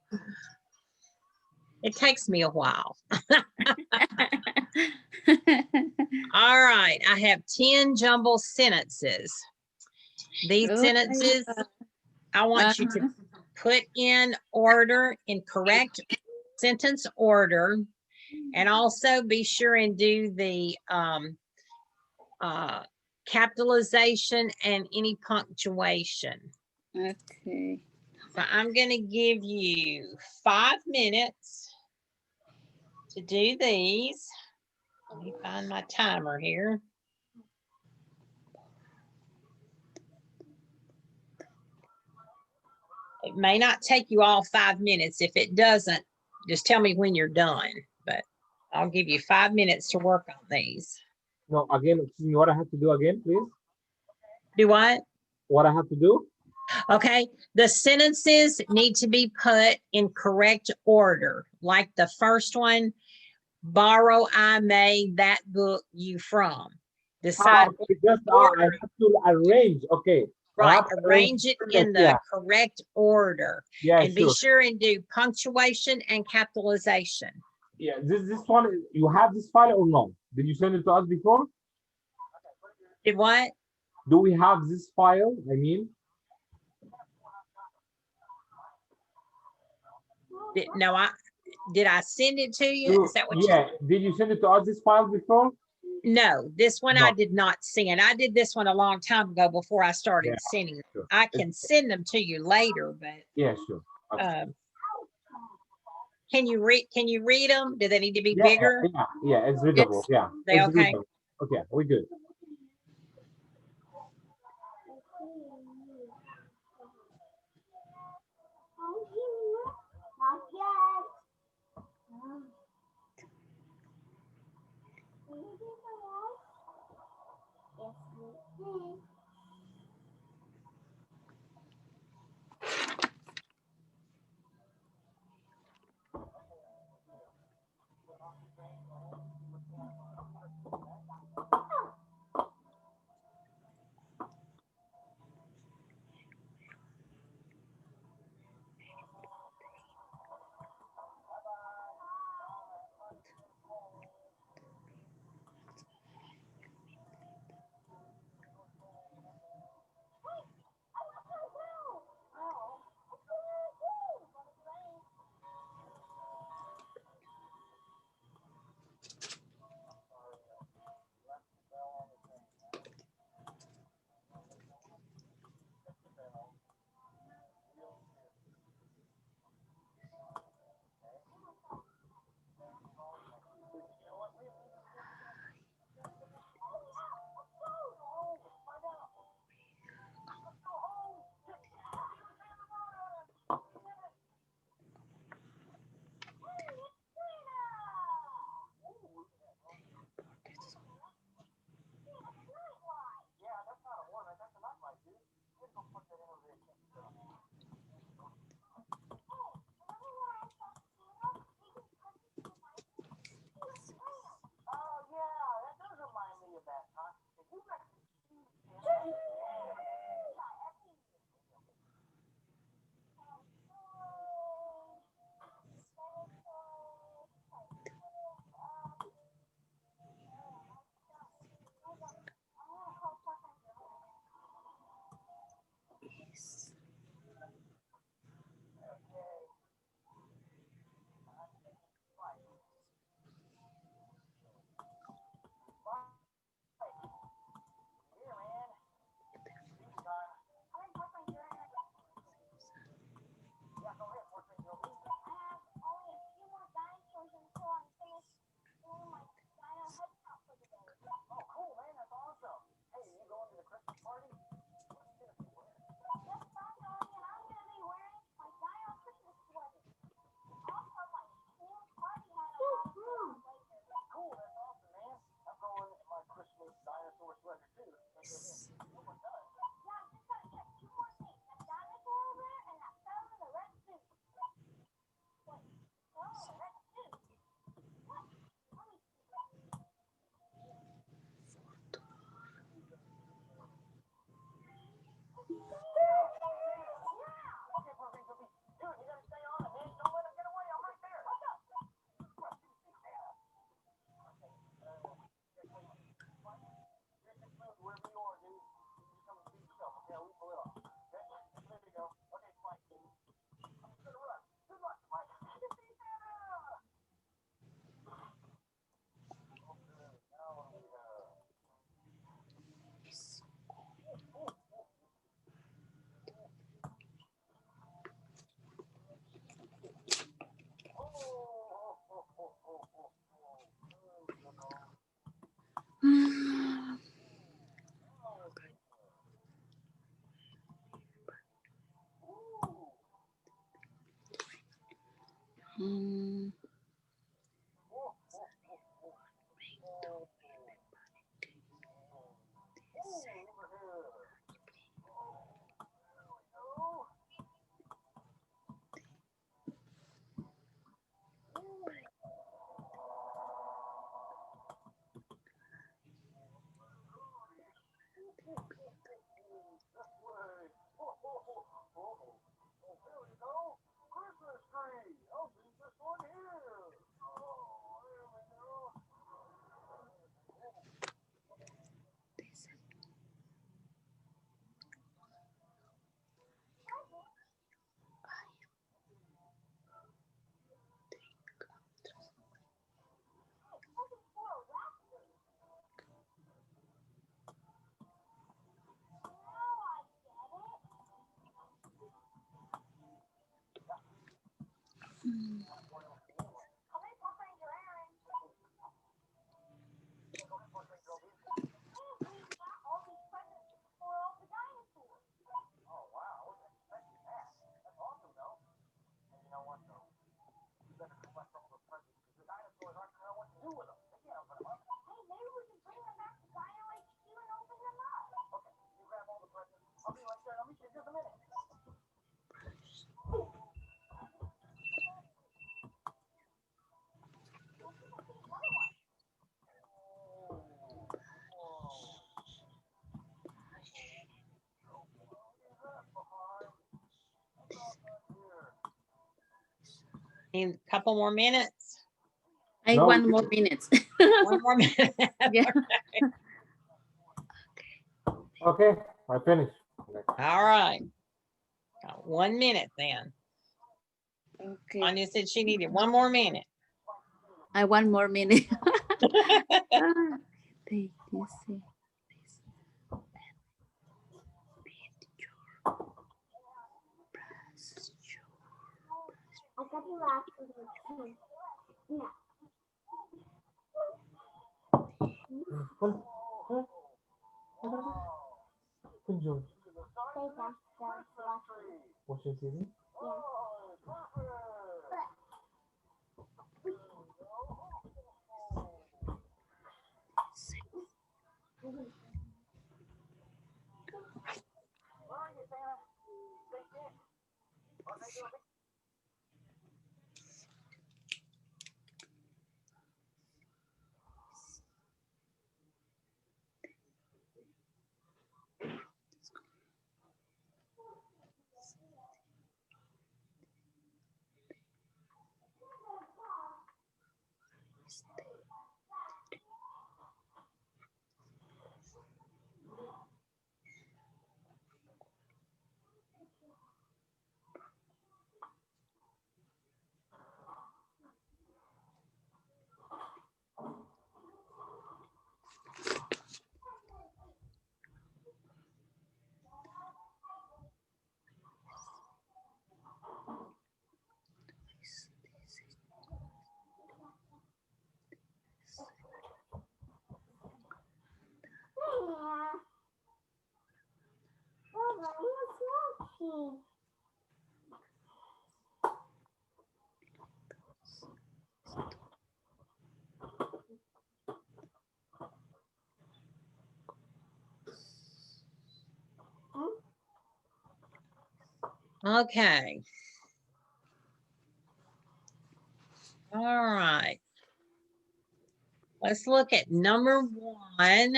S2: It takes me a while. All right. I have 10 jumble sentences. These sentences, I want you to put in order, in correct sentence order, and also be sure and do the capitalization and any punctuation.
S5: Okay.
S2: So I'm going to give you 5 minutes to do these. Let me find my timer here. It may not take you all 5 minutes. If it doesn't, just tell me when you're done, but I'll give you 5 minutes to work on these.
S3: No, again, excuse me, what I have to do again, please?
S2: Do what?
S3: What I have to do?
S2: Okay, the sentences need to be put in correct order. Like the first one, borrow I made that book you from. Decide
S3: Just I have to arrange. Okay.
S2: right, arrange it in the correct order.
S3: Yeah,
S2: and be sure and do punctuation and capitalization.
S3: Yeah, this one, you have this file or no? Did you send it to us before?
S2: Did what?
S3: Do we have this file? I mean,
S2: did I send it to you? Is that what
S3: yeah, did you send it to us this file before?
S2: No, this one
S3: No.
S2: I did not send. I did this one a long time ago before I started sending them.
S3: Sure.
S2: I can send them to you later, but
S3: Yeah, sure. Okay.
S2: Can you read them? Do they need to be
S3: Yeah,
S2: bigger?
S3: yeah, it's readable.
S5: Yes.
S3: Yeah,
S2: They
S3: it's
S2: okay?
S3: readable. Okay, we're good.
S4: Yes, we did.
S5: Mm.
S2: Need a couple more minutes?
S5: I
S3: No,
S5: want more minutes.
S2: One more minute.
S5: Yeah.
S3: Okay, I finished.
S2: All right. Got 1 minute then.
S5: Okay.
S2: Anya said she needed 1 more minute.
S5: I want more minute. Ah, take this, this.
S4: I got the last one. Yeah.
S3: Good job.
S4: Say that's the last one.
S3: Watching TV.
S4: Yeah.
S2: Okay. All right. Let's look at number 1.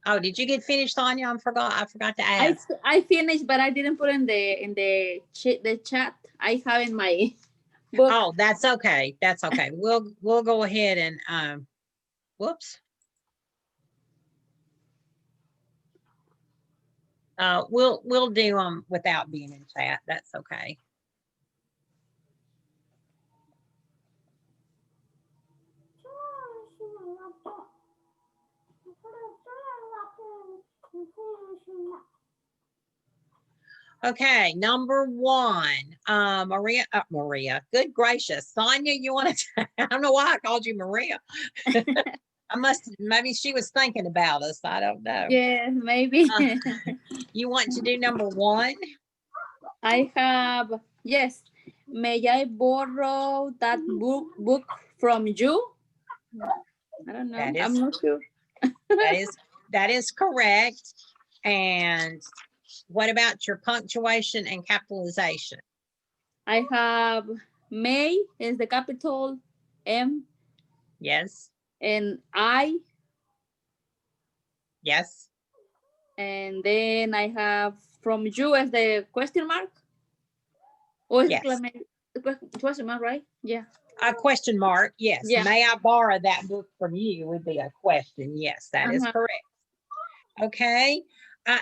S2: Oh, did you get finished, Tanya? I forgot to ask.
S5: I finished, but I didn't put in the chat. I have in my book.
S2: Oh, that's okay. That's okay. We'll go ahead and whoops. We'll do them without being in chat. That's okay. Okay, number 1, Maria, good gracious. Sonia, you want to, I don't know why I called you Maria. Maybe she was thinking about us. I don't know.
S5: Yeah, maybe.
S2: You want to do number 1?
S5: I have, yes. May I borrow that book from you? I don't know. I'm not sure.
S2: that is correct. And what about your punctuation and capitalization?
S5: I have may is the capital M.
S2: Yes.
S5: And I.
S2: Yes.
S5: And then I have from you as the question mark. Or
S2: yes.
S5: Question mark, right? Yeah.
S2: A question mark. Yes. Yeah. May I borrow that book from you would be a question. Yes, that is correct. Okay.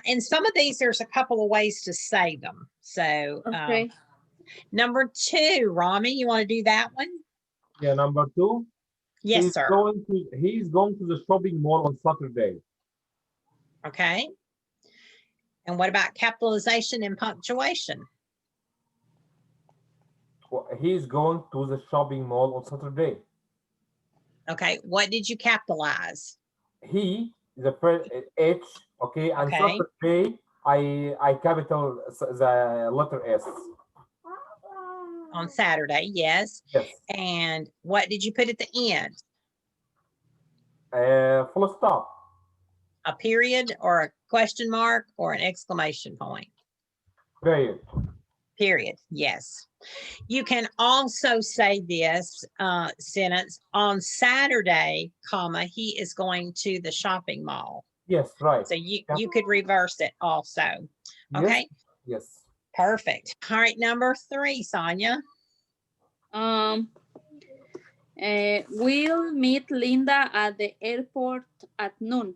S2: And some of these, there's a couple of ways to say them. So
S5: okay.
S2: Number 2, Rami, you want to do that one?
S3: Yeah, number 2.
S2: Yes, sir.
S3: He's going to the shopping mall on Saturday.
S2: Okay. And what about capitalization and punctuation?
S3: Well, he's going to the shopping mall on Saturday.
S2: Okay. What did you capitalize?
S3: He, the first H, okay, and Saturday, I capital the letter S.
S2: On Saturday, yes.
S3: Yes.
S2: And what did you put at the end?
S3: Full stop.
S2: A period or a question mark or an exclamation point?
S3: Period.
S2: Period, yes. You can also say this sentence, on Saturday, comma, he is going to the shopping mall.
S3: Yes, right.
S2: So you could reverse it also. Okay.
S3: Yes.
S2: Perfect. All right, number 3, Sonia.
S5: We'll meet Linda at the airport at noon.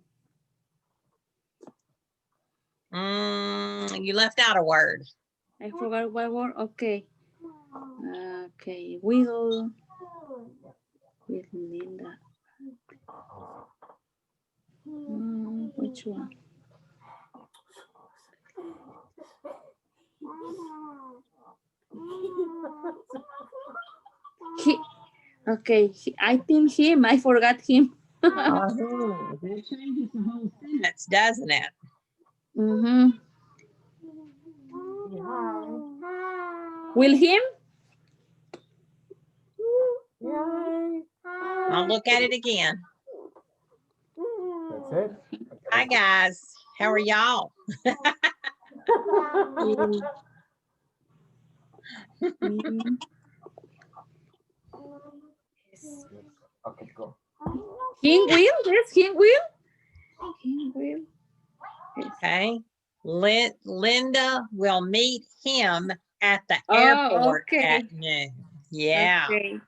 S2: You left out a word.
S5: I forgot what word. Okay. Okay. We'll Linda. Which one? I think him. I forgot him.
S2: That changes the whole sentence, doesn't it?
S5: Mm-hmm. Will him?
S2: I'll look at it again.
S3: That's it.
S2: Hi, guys. How are y'all?
S3: Okay, go.
S5: Him will? Yes, him will. Him will. Yes.
S2: Okay. Linda will meet him at the airport at noon. Yeah.
S5: Okay.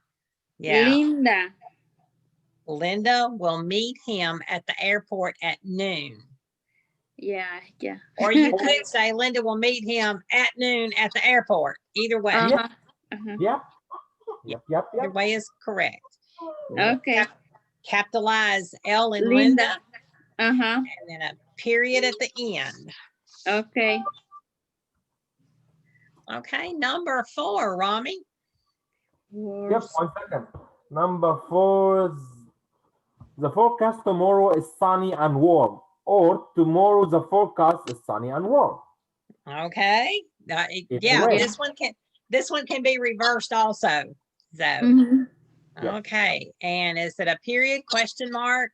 S2: Yeah.
S5: Linda.
S2: will meet him at the airport at noon.
S5: Yeah.
S2: Or you could say Linda will meet him at noon at the airport. Either way.
S3: Yep.
S2: Either way is correct.
S5: Okay.
S2: Capitalize L in Linda.
S5: And
S2: then a period at the end.
S5: Okay.
S2: Okay, number 4, Rami.
S3: Yep, 1 second. Number 4 is the forecast tomorrow is sunny and warm, or tomorrow the forecast is sunny and warm.
S2: Okay. Yeah,
S3: way.
S2: this one can be reversed also. So okay. And is it a period, question mark?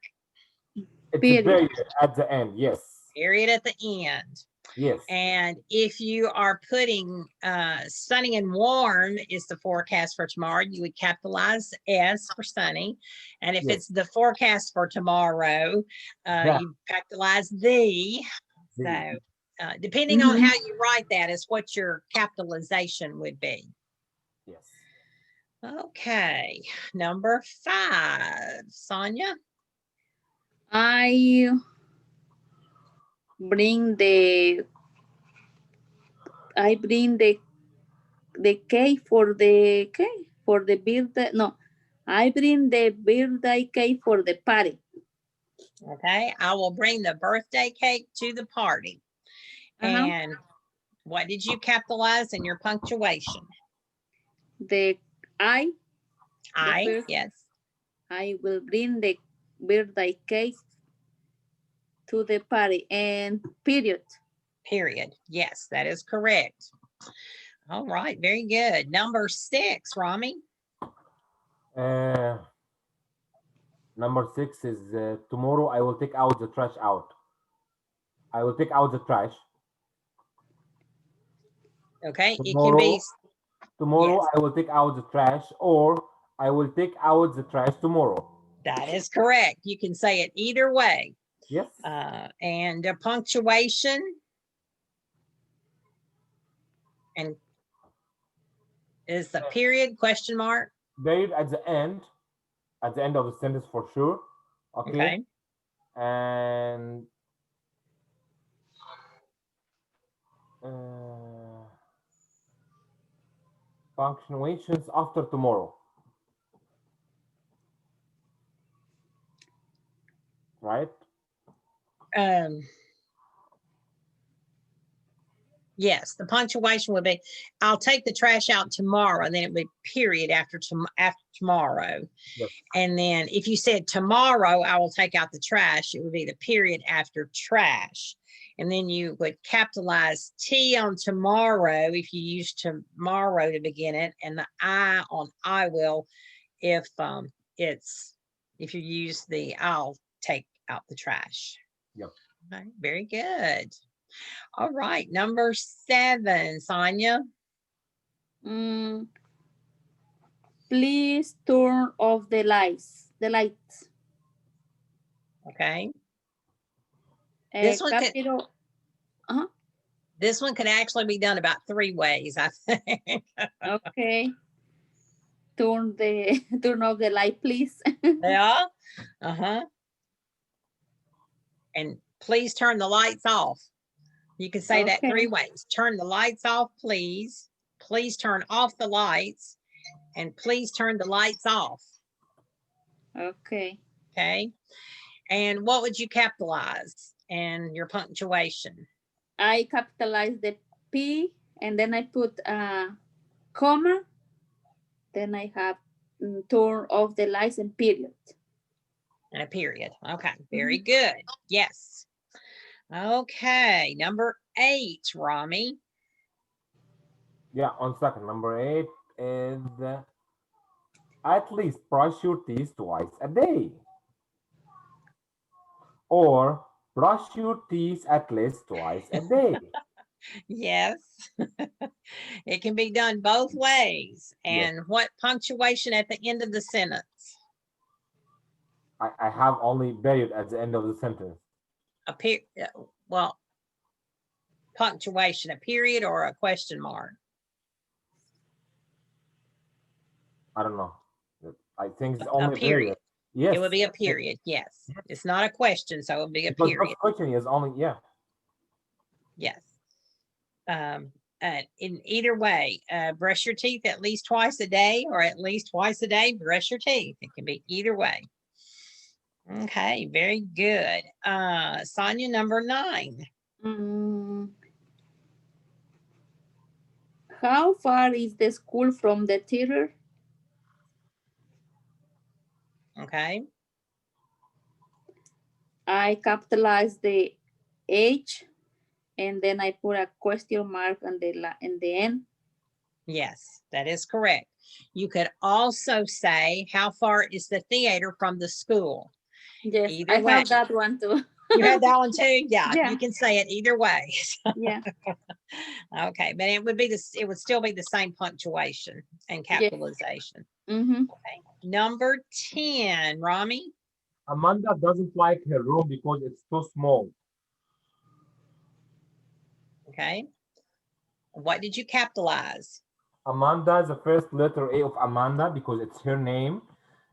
S3: It's a period at the end, yes.
S2: Period at the end.
S3: Yes.
S2: And if you are putting sunny and warm is the forecast for tomorrow, you would capitalize S for sunny. And if it's the forecast for tomorrow, you capitalize the. So depending on how you write that is what your capitalization would be.
S3: Yes.
S2: Okay, number 5, Sonia.
S5: I bring the cake for the birthday. No, I bring the birthday cake for the party.
S2: Okay, I will bring the birthday cake to the party. And what did you capitalize in your punctuation?
S5: The I.
S2: Yes.
S5: I will bring the birthday cake to the party and period.
S2: Period. Yes, that is correct. All right, very good. Number 6, Rami.
S3: Number 6 is tomorrow I will take out the trash out. I will take out the trash.
S2: Okay,
S3: tomorrow,
S2: it can be.
S3: Tomorrow I will take out the trash, or I will take out the trash tomorrow.
S2: That is correct. You can say it either way.
S3: Yes.
S2: And the punctuation. And is the period, question mark?
S3: Period at the end of the sentence for sure. Okay. And punctuations after tomorrow. Right?
S2: Yes, the punctuation would be, I'll take the trash out tomorrow, and then it would be period after tomorrow.
S3: Yes.
S2: And then if you said tomorrow, I will take out the trash, it would be the period after trash. And then you would capitalize T on tomorrow if you use tomorrow to begin it, and the I on I will if you use the I'll take out the trash.
S3: Yep.
S2: Okay, very good. All right, number 7, Sonia.
S5: Please turn off the lights.
S2: Okay. This one This one could actually be done about 3 ways, I think.
S5: Okay. Turn off the light, please.
S2: Yeah. Uh-huh. And please turn the lights off. You can say that 3
S5: Okay.
S2: ways. Turn the lights off, please. Please turn off the lights. And please turn the lights off.
S5: Okay.
S2: Okay. And what would you capitalize in your punctuation?
S5: I capitalize the P and then I put a comma. Then I have turn off the lights and period.
S2: And a period. Okay. Very good. Yes. Okay. Number 8, Rami.
S3: Yeah, on second. Number 8 is at least brush your teeth twice a day. Or brush your teeth at least twice a day.
S2: Yes. It can be done both ways. And
S3: Yes.
S2: what punctuation at the end of the sentence?
S3: I have only period at the end of the sentence.
S2: Well, punctuation, a period or a question mark?
S3: I don't know. I think it's
S2: A
S3: only
S2: period.
S3: Yes.
S2: It would be a period. Yes. It's not a question, so it would be a
S3: Because
S2: period.
S3: question is only, yeah.
S2: Yes. In either way, brush your teeth at least twice a day, or at least twice a day, brush your teeth. It can be either way. Okay, very good. Sonia, number 9.
S5: How far is the school from the theater?
S2: Okay.
S5: I capitalize the H and then I put a question mark on in the end.
S2: Yes, that is correct. You could also say, how far is the theater from the school?
S5: Yes,
S2: Either
S5: I
S2: way.
S5: have that one too.
S2: You have that one too? Yeah,
S5: Yeah.
S2: you can say it either way.
S5: Yeah.
S2: Okay, but it would still be the same punctuation and capitalization.
S5: Mm-hmm.
S2: Okay. Number 10, Rami.
S3: Amanda doesn't like her room because it's too small.
S2: Okay. What did you capitalize?
S3: Amanda is the first letter A of Amanda because it's her name.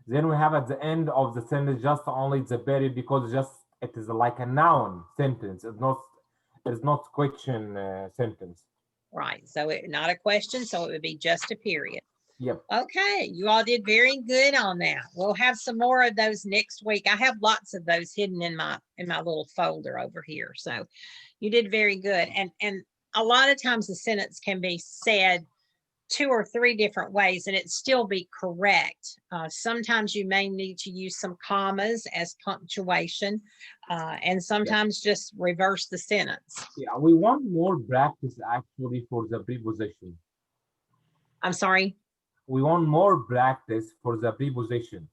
S3: Then we have at the end of the sentence just only the period because it is like a noun sentence. It's not question sentence.
S2: Right. So not a question, so it would be just a period.
S3: Yep.
S2: Okay, you all did very good on that. We'll have some more of those next week. I have lots of those hidden in my little folder over here. So you did very good. And a lot of times the sentence can be said 2 or 3 different ways and it still be correct. Sometimes you may need to use some commas as punctuation, and sometimes just reverse the sentence.
S3: Yeah, we want more practice actually for the preposition.
S2: I'm sorry?
S3: We want more practice for the preposition.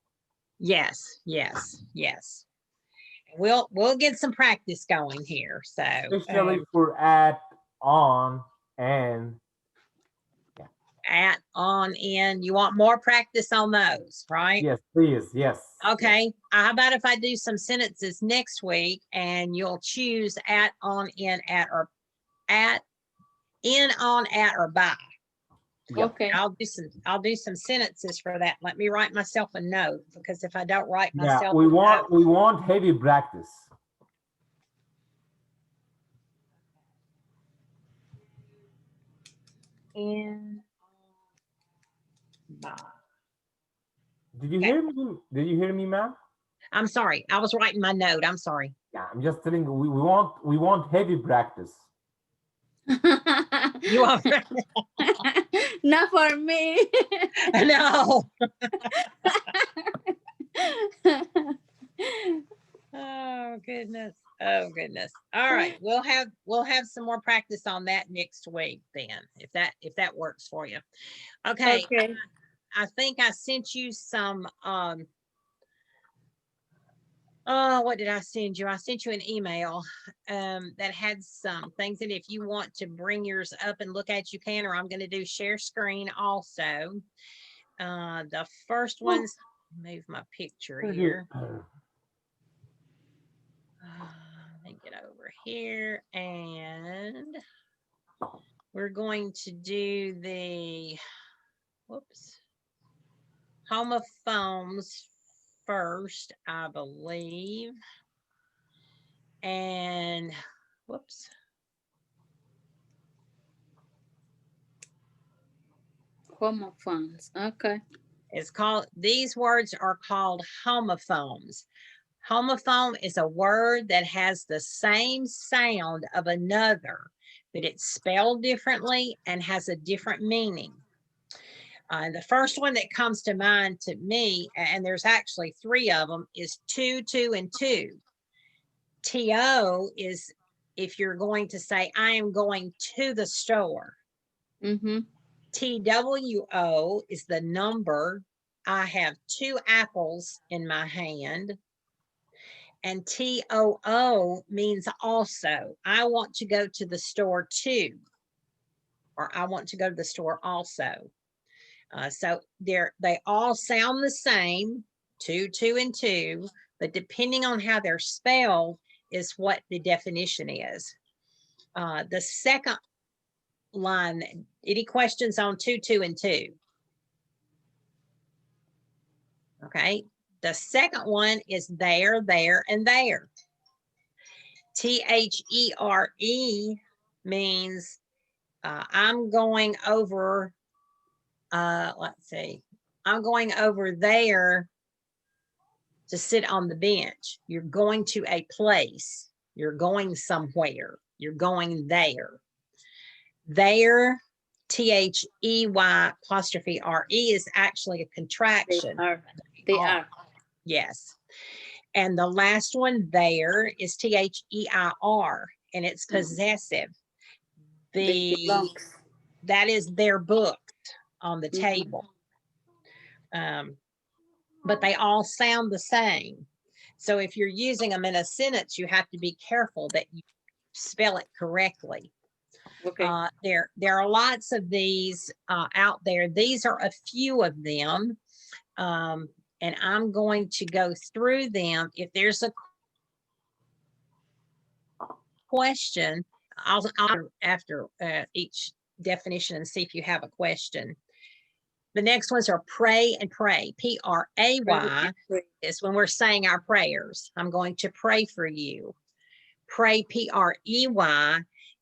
S2: Yes, yes, yes. We'll get some practice going here. So
S3: especially for at, on, and
S2: at, on, in. You want more practice on those, right?
S3: yes, please. Yes.
S2: Okay.
S3: Yes.
S2: How about if I do some sentences next week and you'll choose at, on, in, at, or at, in, on, at, or by.
S3: Yep.
S5: Okay.
S2: I'll do some sentences for that. Let me write myself a note, because if I don't write myself
S3: Yeah, we want heavy practice.
S2: in, by.
S3: Did you hear me? Did you hear me, ma'am?
S2: I'm sorry. I was writing my note. I'm sorry.
S3: Yeah, I'm just telling you, we want heavy practice.
S2: You are
S5: not for me.
S2: No. Oh goodness. Oh goodness. All right. We'll have some more practice on that next week then, if that works for you. Okay.
S5: Okay.
S2: I think I sent you some what did I send you? I sent you an email that had some things in it. If you want to bring yours up and look at, you can, or I'm going to do share screen also. The first one's, move my picture here. Let me get over here, and we're going to do the, whoops, homophones first, I believe. And whoops.
S5: Homophones. Okay.
S2: It's called, these words are called homophones. Homophone is a word that has the same sound of another, but it's spelled differently and has a different meaning. The first one that comes to mind to me, and there's actually 3 of them, is 2, 2, and 2. TO is if you're going to say, I am going to the store.
S5: Mm-hmm.
S2: TWO is the number. I have 2 apples in my hand. And TOO means also. I want to go to the store too. Or I want to go to the store also. So they all sound the same, 2, 2, and 2, but depending on how they're spelled is what the definition is. The second line, any questions on 2, 2, and 2? Okay. The second one is there, there, and there. THERE means I'm going over, let's see, I'm going over there to sit on the bench. You're going to a place. You're going somewhere. You're going there. There, THEY''RE is actually a contraction.
S5: They are.
S2: Yes. And the last one there is THEIR, and it's possessive. That is their book on the table. But they all sound the same. So if you're using them in a sentence, you have to be careful that you spell it correctly.
S5: Okay.
S2: There are lots of these out there. These are a few of them. And I'm going to go through them. If there's a question, I'll after each definition and see if you have a question. The next ones are pray and pray. PRAY is when we're saying our prayers. I'm going to pray for you. Pray, PREY,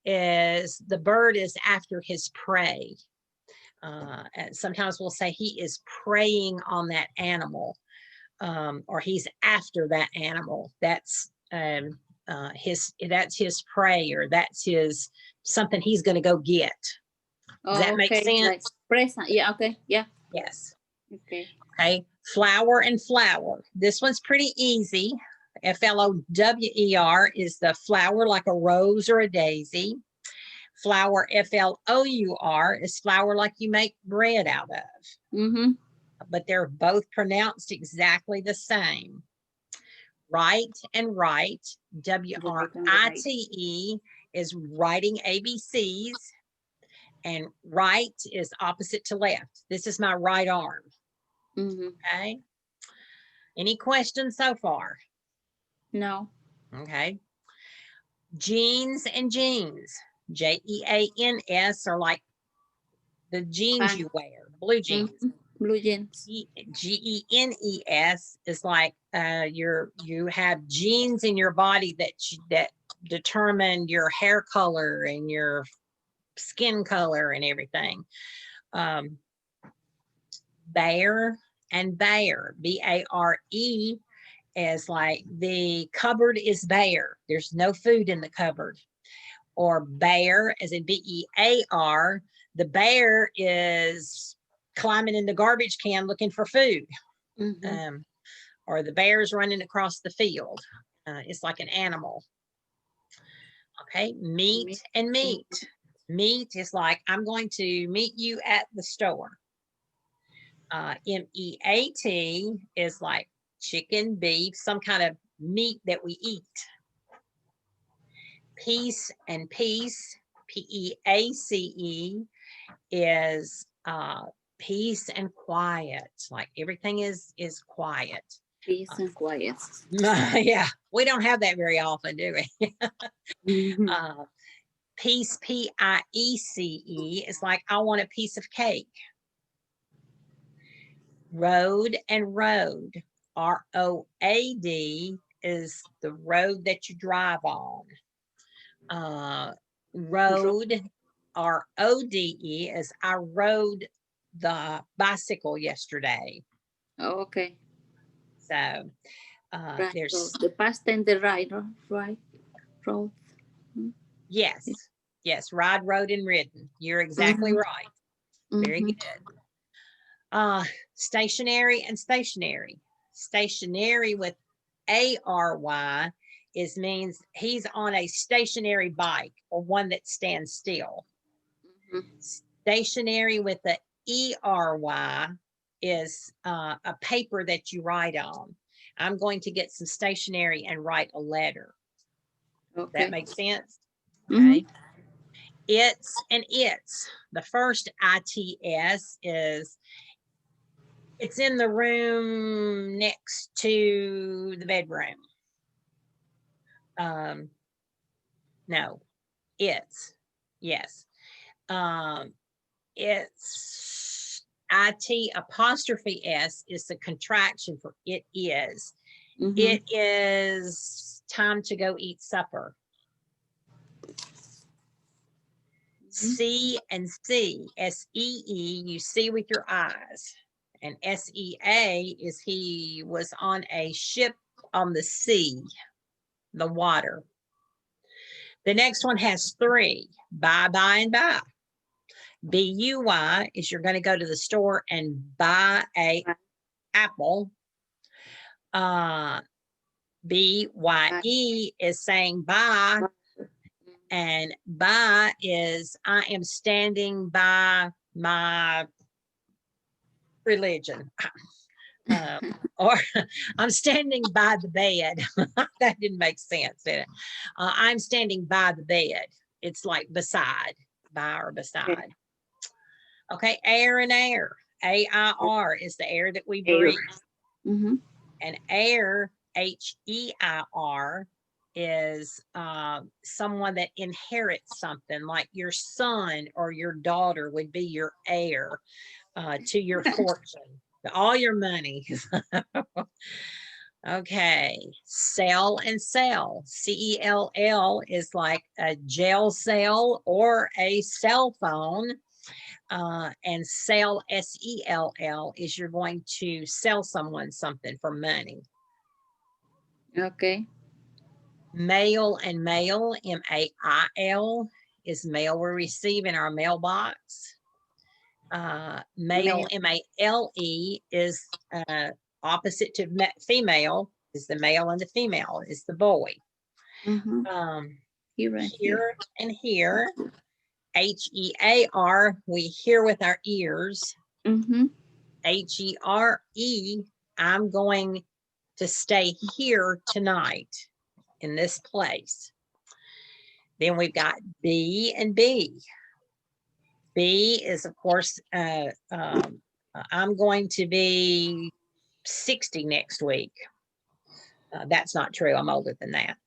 S2: is the bird is after his prey. And sometimes we'll say he is preying on that animal, or he's after that animal. That's his prey, or that's his something he's going to go get. Does that make sense?
S5: Like present. Yeah. Okay. Yeah.
S2: Yes.
S5: Okay.
S2: Okay. Flower and flower. This one's pretty easy. FLOWER is the flower, like a rose or a daisy. Flour, FLOUR, is flour like you make bread out of.
S5: Mm-hmm.
S2: But they're both pronounced exactly the same. Right and right, WRITE, is writing ABCs, and right is opposite to left. This is my right arm.
S5: Mm-hmm.
S2: Okay. Any questions so far?
S5: No.
S2: Okay. Jeans and jeans. JEANS are like the jeans you wear, blue jeans.
S5: Mm-hmm. Blue jeans.
S2: GENES is like you have genes in your body that determine your hair color and your skin color and everything. Bare and bare, BARE, is like the cupboard is bare. There's no food in the cupboard. Or bear, as in BEAR, the bear is climbing in the garbage can looking for food.
S5: Mm-hmm.
S2: Or the bear's running across the field. It's like an animal. Okay, meet and meet. Meet is like, I'm going to meet you at the store. MEAT is like chicken, beef, some kind of meat that we eat. Peace and peace, PEACE, is peace and quiet. Like everything is quiet.
S5: Peace and quiet.
S2: Yeah, we don't have that very often, do we?
S5: Mm-hmm.
S2: Piece, P-I-E-C-E, is like, I want a piece of cake. Road and road, R-O-A-D, is the road that you drive on. Road, R-O-D-E, is I rode the bicycle yesterday.
S5: Oh, okay.
S2: So
S5: Right.
S2: there's,
S5: So the past and the right, right? Road.
S2: yes, yes, ride, rode, and ridden. You're exactly right. Very
S5: Mhm.
S2: good. Stationary and stationary. Stationary with A-R-Y means he's on a stationary bike or one that stands still.
S5: Mhm.
S2: Stationary with the E-R-Y is a paper that you write on. I'm going to get some stationery and write a letter.
S5: Okay.
S2: That makes sense?
S5: Mhm.
S2: Okay. It's and it's. The first ITS is it's in the room next to the bedroom. No, it's, yes. It's IT apostrophe S is the contraction for it is.
S5: Mhm.
S2: It is time to go eat supper. C and C, S-E-E, you see with your eyes. And S-E-A is he was on a ship on the sea, the water. The next one has 3, buy, buy, and buy. B-U-Y is you're going to go to the store and buy a apple. B-Y-E is saying bye. And by is I am standing by my religion. Or I'm standing by the bed. That didn't make sense, did it? I'm standing by the bed. It's like beside, by or beside. Okay, air and air. A-I-R is the air that we breathe.
S5: Mm-hmm.
S2: And air, H-E-I-R, is someone that inherits something, like your son or your daughter would be your heir to your fortune, all your money. Okay, cell and cell, C-E-L-L is like a jail cell or a cell phone. And sell, S-E-L-L, is you're going to sell someone something for money.
S5: Okay.
S2: Mail and mail, M-A-I-L, is mail we receive in our mailbox. Male, M-A-L-E, is opposite to female, is the male, and the female is the boy.
S5: Mm-hmm.
S2: Here and here. H-E-A-R, we hear with our ears.
S5: Mm-hmm.
S2: H-E-R-E, I'm going to stay here tonight in this place. Then we've got B and B. B is, of course, I'm going to be 60 next week. That's not true. I'm older than that.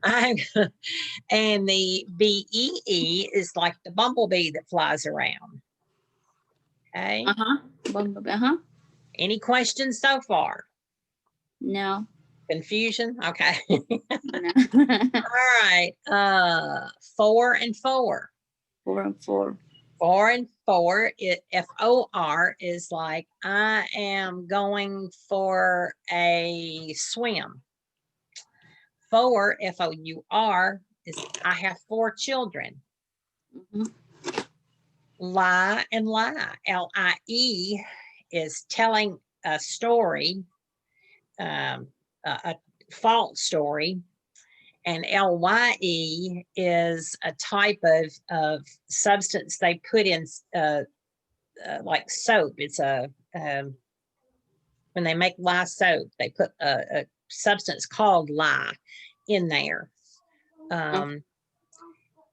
S2: And the B-E-E is like the bumblebee that flies around. Okay. Any questions so far?
S5: No.
S2: Confusion? Okay.
S5: No.
S2: All right. 4 and 4.
S5: 4 and 4.
S2: 4 and 4, F-O-R is like, I am going for a swim. 4, F-O-U-R, is I have 4 children.
S5: Mm-hmm.
S2: Lie and lie, L-I-E, is telling a story, a false story. And L-Y-E is a type of substance they put in like soap. It's a when they make lye soap, they put a substance called lye in there.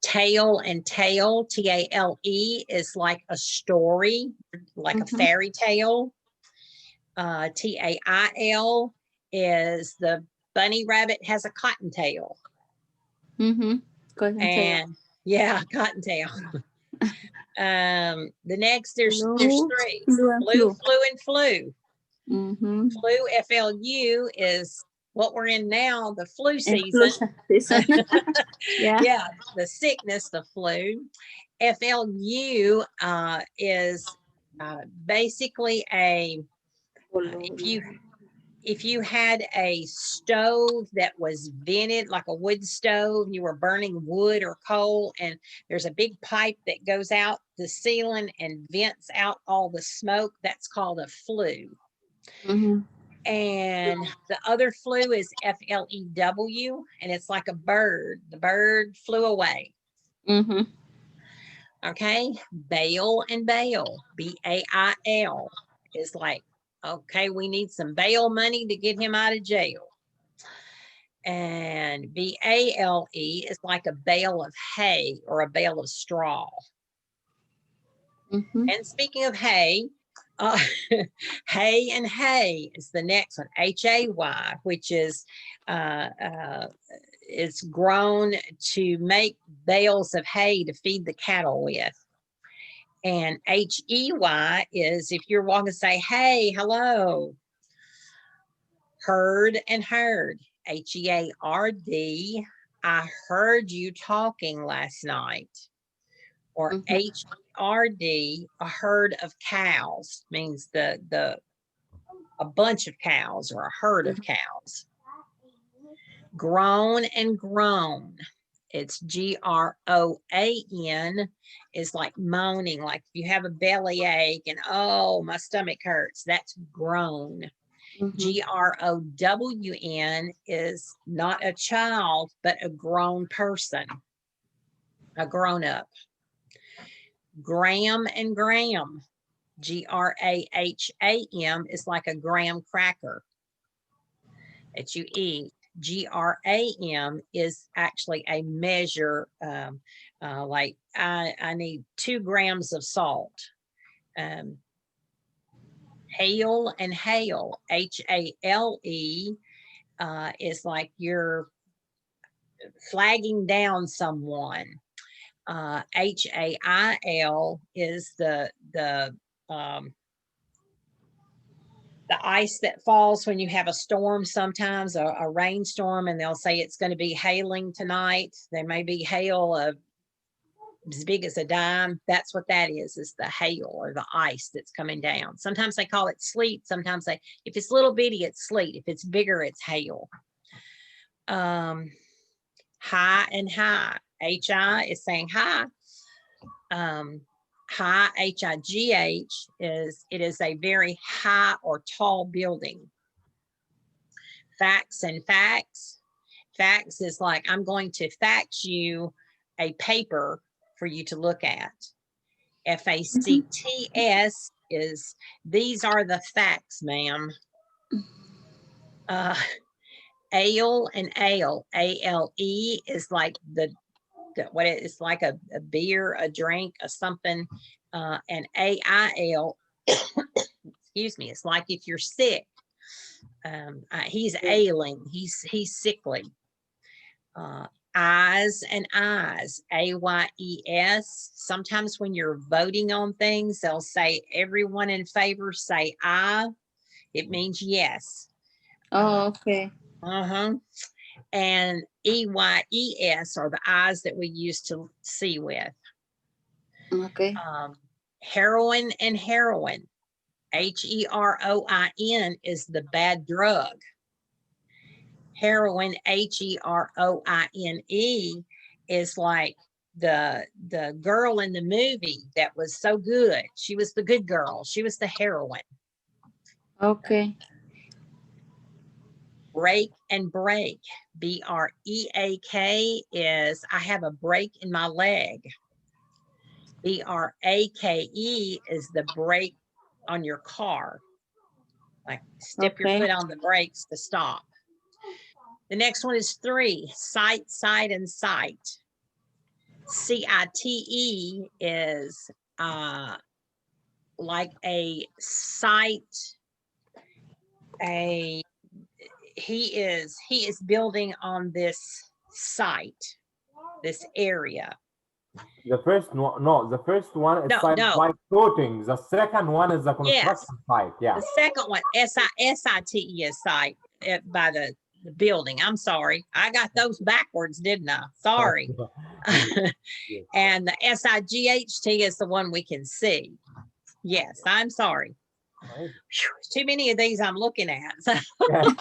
S2: Tale and tale, T-A-L-E, is like a story, like a fairy tale. T-A-I-L is the bunny rabbit has a cottontail.
S5: Mm-hmm. Cottontail.
S2: And yeah, cottontail. The next, there's
S5: Flu,
S2: three.
S5: flu and
S2: Flu,
S5: flu.
S2: flu, and flu.
S5: Mm-hmm.
S2: Flu, FLU, is what we're in now, the flu
S5: And
S2: season.
S5: flu season. Yeah.
S2: Yeah, the sickness, the flu. FLU is basically a, if you had a stove that was vented, like a wood stove, you were burning wood or coal, and there's a big pipe that goes out the ceiling and vents out all the smoke, that's called a flue.
S5: Mm-hmm.
S2: And the other flu is FLEW, and it's like a bird. The bird flew away.
S5: Mm-hmm.
S2: Okay, bail and bail, BAIL, is like, okay, we need some bail money to get him out of jail. And BALE is like a bale of hay or a bale of straw.
S5: Mm-hmm.
S2: And speaking of hay, hay and hay is the next one, HAY, which is it's grown to make bales of hay to feed the cattle with. And HEY is if you're walking, say, hey, hello. Heard and heard, HEARD, I heard you talking last night. Or HERD, a herd of cows, means a bunch of cows or a herd of cows. Groan and groan, it's GROAN, is like moaning, like if you have a belly ache and oh, my stomach hurts, that's groan. GROWN is not a child, but a grown person, a grown up. Graham and Graham, GRAHAM, is like a graham cracker that you eat. GRAM is actually a measure, like I need 2 grams of salt. Hail and hail, HALE, is like you're flagging down someone. HAIL is the ice that falls when you have a storm, sometimes a rainstorm, and they'll say it's going to be hailing tonight. There may be hail of as big as a dime. That's what that is the hail or the ice that's coming down. Sometimes they call it sleet. Sometimes if it's little bitty, it's sleet. If it's bigger, it's hail. High and high. HI is saying hi. High, HIGH, is a very high or tall building. Facts and facts. Facts is like, I'm going to fax you a paper for you to look at. FACTS is, these are the facts, ma'am. Ale and ale, ALE is like what it's like a beer, a drink, a something, and AIL, excuse me, it's like if you're sick. He's ailing, he's sickly. Ayes and ayes, AYES. Sometimes when you're voting on things, they'll say everyone in favor say aye. It means yes.
S5: Oh, okay.
S2: And EYES are the eyes that we used to see with.
S5: Okay.
S2: Heroin and heroin, HEROIN, is the bad drug. Heroin, HEROINE, is like the girl in the movie that was so good. She was the good girl. She was the heroine.
S5: Okay.
S2: Break and break, BREAK, is I have a break in my leg. BRAKE is the brake on your car. Like step your foot on the brakes to stop. The next one is 3, sight, side, and sight. CITE is like a site, he is building on this site. this area.
S3: The first one, no, the first one is
S2: No,
S3: site
S2: no.
S3: like coating. The second one is the construction site. Yeah.
S2: The second one, SITE is site by the building. I'm sorry. I got those backwards, didn't I? Sorry. And the SIGHT is the one we can see. Yes, I'm sorry.
S3: Right.
S2: Whew, too many of these I'm looking at.
S3: Yeah.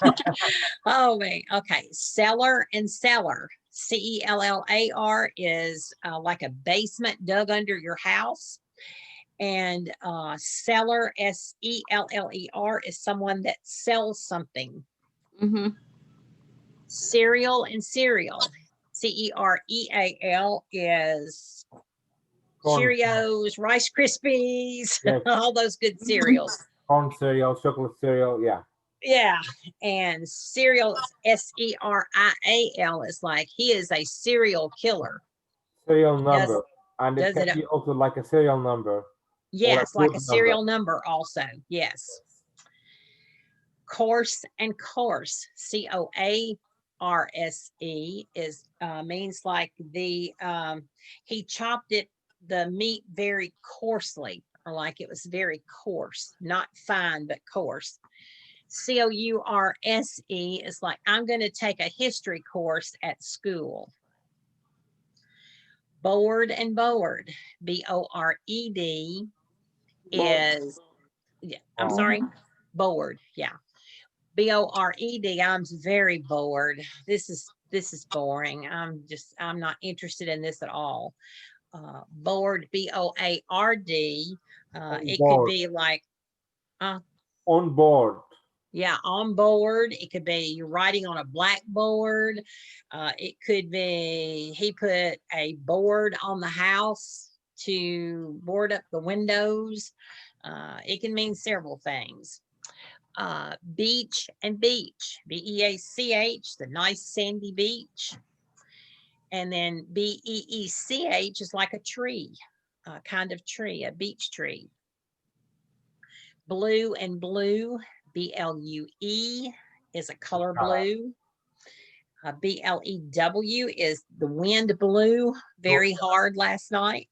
S2: Oh, man. Okay. Cellar and cellar. CELLAR is like a basement dug under your house. And seller, SELLER, is someone that sells something.
S5: Mm-hmm.
S2: Cereal and cereal. CEREAL is
S3: Corn.
S2: Cheerios, Rice Krispies,
S3: Yes.
S2: all those good cereals.
S3: Corn cereal, chocolate cereal. Yeah.
S2: Yeah. And cereal, SERIAL, is like he is a serial killer.
S3: Serial number. And it
S2: does
S3: can
S2: it-
S3: be also like a serial number.
S2: Yes, like a
S3: code
S2: serial number also. Yes. Coarse and coarse, COARSE, is means like the he chopped the meat very coarsely, or like it was very coarse, not fine but coarse. COURSE is like I'm going to take a history course at school. Board and board, BORED, is, yeah, I'm sorry, bored. Yeah. BORED. I'm very bored. This is boring. I'm not interested in this at all. Board, BOARD. It could be like,
S3: on board.
S2: yeah, on board. It could be you're writing on a blackboard. It could be he put a board on the house to board up the windows. It can mean several things. Beach and beach, BEACH, the nice sandy beach. And then BEECH is like a tree, kind of tree, a beach tree. Blue and blue, BLUE, is a color blue. BLEW is the wind blew very hard last night.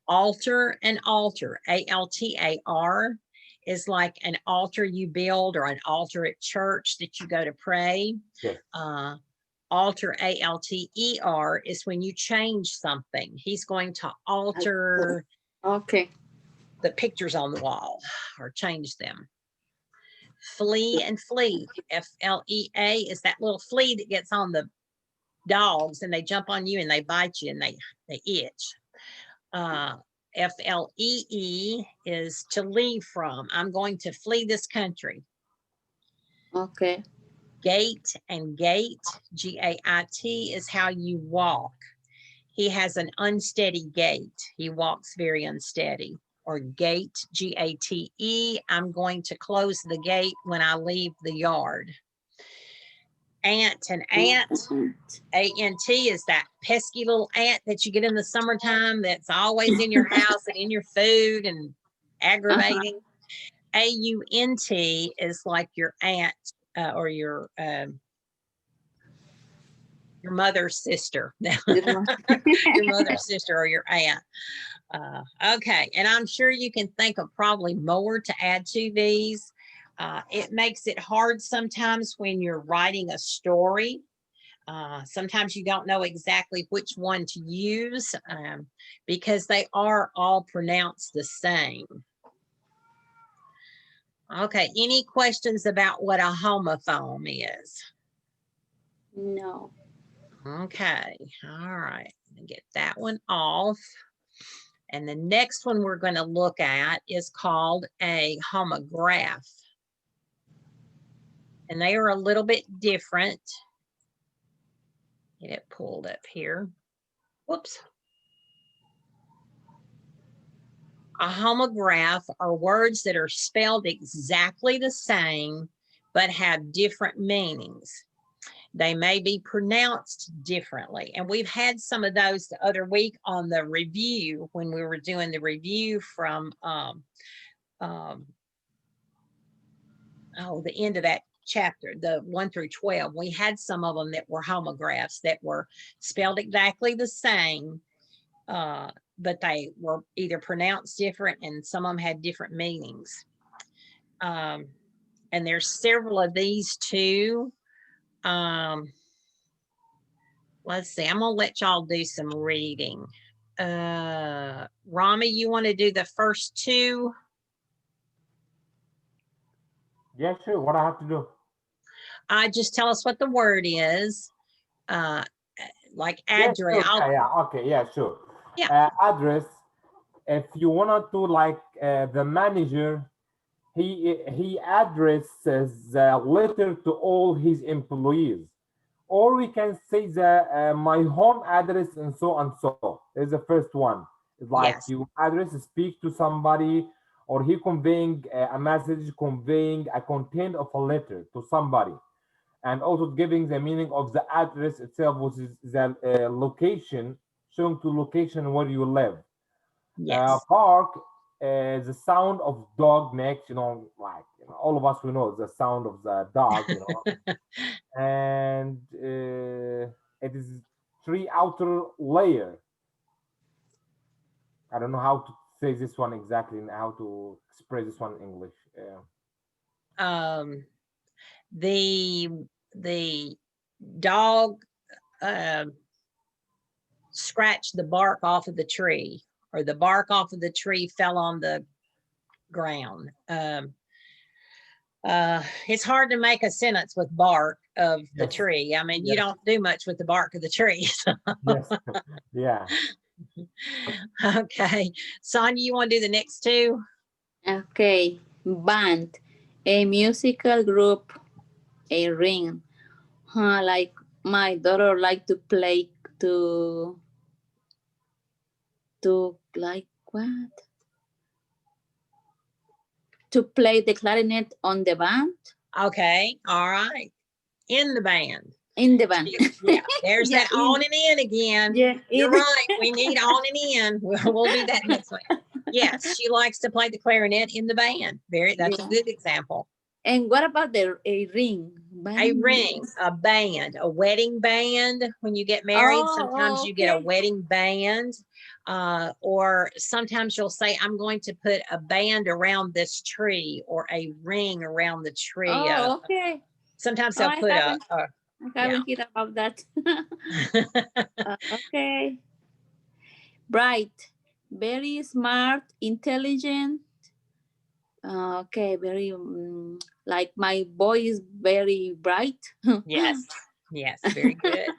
S2: Altar and altar, ALTAR, is like an altar you build, or an altar at church that you go to pray.
S3: Yes.
S2: Alter, ALTER, is when you change something. He's going to alter the pictures on the wall or change them. Flea and flea, FLEA, is that little flea that gets on the dogs and they jump on you and they bite you and they itch. FLEE is to leave from. I'm going to flee this country.
S5: Okay.
S2: Gait and gait, GAIT, is how you walk. He has an unsteady gait. He walks very unsteady. Or gate, GATE, I'm going to close the gate when I leave the yard. Ant and ant, ANT, is that pesky little ant that you get in the summertime that's always in your house and in your food and aggravating. AUNT is like your aunt or your mother's sister. Your mother's sister or your aunt. Okay, and I'm sure you can think of probably more to add to these. It makes it hard sometimes when you're writing a story. Sometimes you don't know exactly which one to use because they are all pronounced the same. Okay, any questions about what a homophone is?
S5: No.
S2: Okay, all right, let me get that one off. And the next one we're going to look at is called a homograph. And they are a little bit different. Get it pulled up here. Whoops. A homograph are words that are spelled exactly the same, but have different meanings. They may be pronounced differently. And we've had some of those the other week on the review when we were doing the review from the end of that chapter, the 1 through 12, we had some of them that were homographs that were spelled exactly the same, but they were either pronounced different and some of them had different meanings. And there's several of these too. Let's see, I'm gonna let y'all do some reading. Rami, you want to do the first two?
S3: Yeah, sure. What I have to do?
S2: Just tell us what the word is. Like
S3: Yeah,
S2: address.
S3: sure. Yeah, okay, yeah, sure.
S2: Yeah.
S3: Address. If you wanted to, like, the manager, he addresses a letter to all his employees, or we can say the my home address and so and so is the first one. It's like
S2: Yes.
S3: you address speak to somebody, or he conveying a message, conveying a content of a letter to somebody, and also giving the meaning of the address itself, which is the location, showing to location where you live.
S2: Yes.
S3: Bark is the sound of dog next, like, all of us, we know the sound of the dog, and it is three outer layer. I don't know how to say this one exactly and how to express this one in English.
S2: The dog scratched the bark off of the tree, or the bark off of the tree fell on the ground. It's hard to make a sentence with bark of the
S3: Yes.
S2: tree. I mean, you
S3: Yes.
S2: don't do much with the bark of the tree.
S3: Yes. Yeah.
S2: Okay, Sonia, you want to do the next two?
S5: Okay, band, a musical group, a ring. Like my daughter like to play to like what? To play the clarinet on the band.
S2: Okay, all right. In the band.
S5: In the band.
S2: Yeah, there's
S5: Yeah,
S2: that on and in again.
S5: Yeah,
S2: You're right. We need on and in. We'll do that next week. Yes, she likes to play the clarinet in the band. That's
S5: Yeah.
S2: a good example.
S5: And what about a ring?
S2: A ring, a band, a wedding band. When you get married, sometimes you get a wedding band. Or sometimes you'll say, I'm going to put a band around this tree, or a ring around the tree.
S5: Oh, okay.
S2: Sometimes they'll put
S5: I haven't heard about that. Okay. Bright, very smart, intelligent. Okay, very like my boy is very bright.
S2: Yes, yes, very good.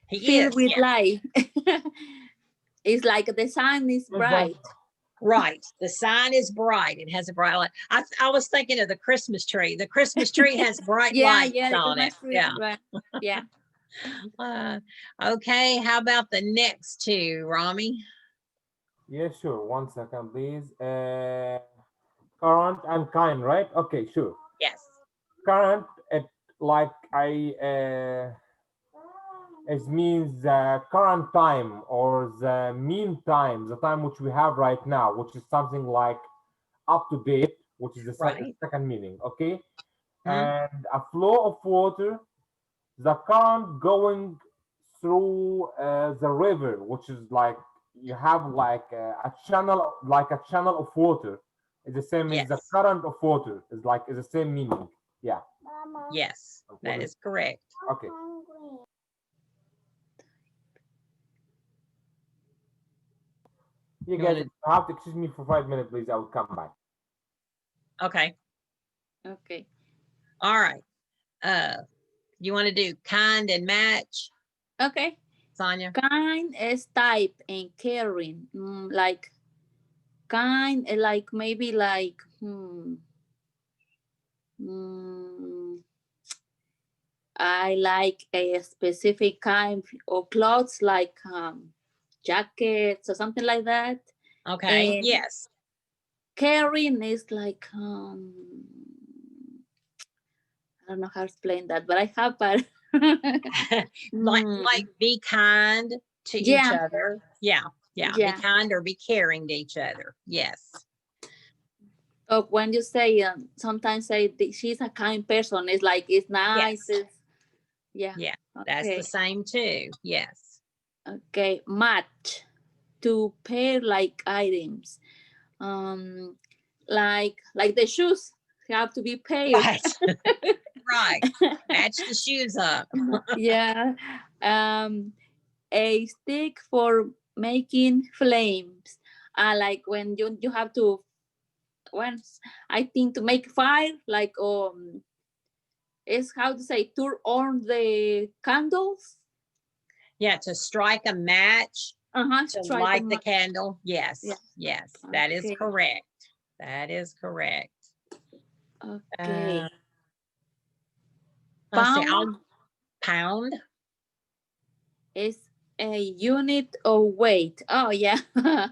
S2: He
S5: Filled
S2: is
S5: with
S2: yes.
S5: light. It's like the sun is bright.
S2: Right. The sign is bright. It has a bright light. I was thinking of the Christmas tree. The Christmas tree has bright lights on it. Yeah.
S5: Right. Yeah.
S2: Okay. How about the next two, Rami?
S3: Yeah, sure. 1 second, please. Current and kind, right? Okay, sure.
S2: Yes.
S3: Current, it means the current time, or the mean time, the time which we have right now, which is something like up to date, which is the second meaning. Okay. And a flow of water, the current going through the river, which is like you have like a channel of water. It's the same as the current of water. Is the same meaning. Yeah.
S2: Yes, that is correct.
S3: Okay. You guys have to excuse me for 5 minutes, please. I will come back.
S2: Okay.
S5: Okay.
S2: All right. You want to do kind and match?
S5: Okay.
S2: Sonia?
S5: Kind is type, and caring, like kind, like maybe like I like a specific kind of clothes, like jackets or something like that.
S2: Okay.
S5: And
S2: yes.
S5: caring is like I don't know how to explain that, but I have
S2: like be kind to each other. Yeah. Be kind or be caring to each other. Yes.
S5: when you say sometimes say she's a kind person, it's like it's nice.
S2: Yes.
S5: Yeah.
S2: Yeah, that's
S5: Okay.
S2: the same too. Yes.
S5: Okay. Match, to pair like items. Like the shoes have to be paired.
S2: Right. Right. Match the shoes up.
S5: Yeah. A stick for making flames. Like when you have to, when I think to make fire, like is how to say, turn on the candles.
S2: Yeah, to strike a match, to
S5: Strike
S2: light
S5: them
S2: the
S5: up.
S2: candle. Yes.
S5: Yeah.
S2: Yes, that is
S5: Okay.
S2: correct. That is correct.
S5: Okay.
S2: Let's see.
S5: Pound
S2: Pound.
S5: is a unit of weight. Oh yeah. I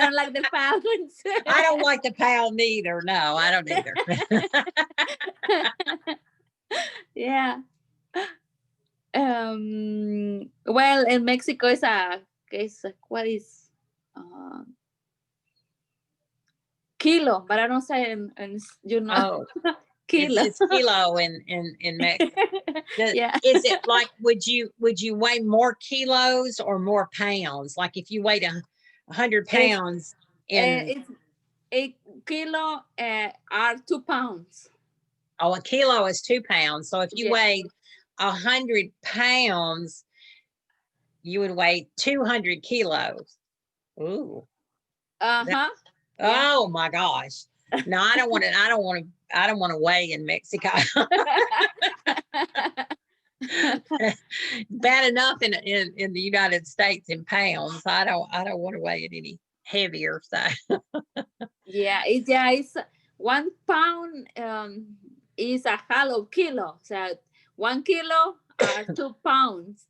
S5: don't like the pounds.
S2: I don't like the pound either. No, I don't either.
S5: Yeah. Well, in Mexico is what is kilo, but I don't say
S2: Oh,
S5: kilo.
S2: it's kilo in Mexico.
S5: Yeah.
S2: Is it like, would you weigh more kilos or more pounds? Like if you weighed 100 pounds
S5: It's a kilo are 2 pounds.
S2: a kilo is 2 pounds. So if you
S5: Yeah.
S2: weighed 100 pounds, you would weigh 200 kilos. Ooh.
S5: Yeah.
S2: Oh my gosh. No, I don't want to weigh in Mexico. Bad enough in the United States in pounds. I don't want to weigh it any heavier. So
S5: It's 1 pound is a hollow kilo. So 1 kilo are 2 pounds.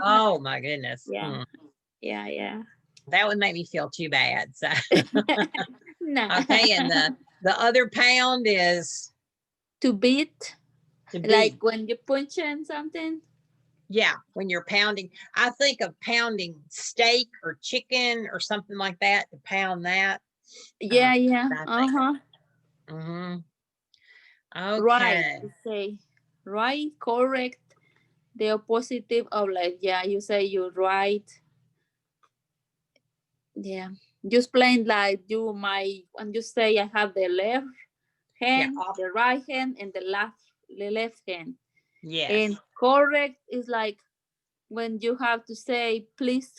S2: oh my goodness.
S5: Yeah. Yeah.
S2: That would make me feel too bad. So
S5: Nah.
S2: okay, and the other pound is
S5: To beat,
S2: to
S5: like
S2: beat.
S5: when you punch in something.
S2: Yeah, when you're pounding. I think of pounding steak or chicken or something like that, to pound that.
S5: Yeah.
S2: Mm-hmm.
S5: Right.
S2: Okay.
S5: You say right, correct. The opposite of like, yeah, you say you're right. Yeah. Just plain like when you say I have the left hand, the right hand, and the left hand.
S2: Yes.
S5: And correct is like when you have to say please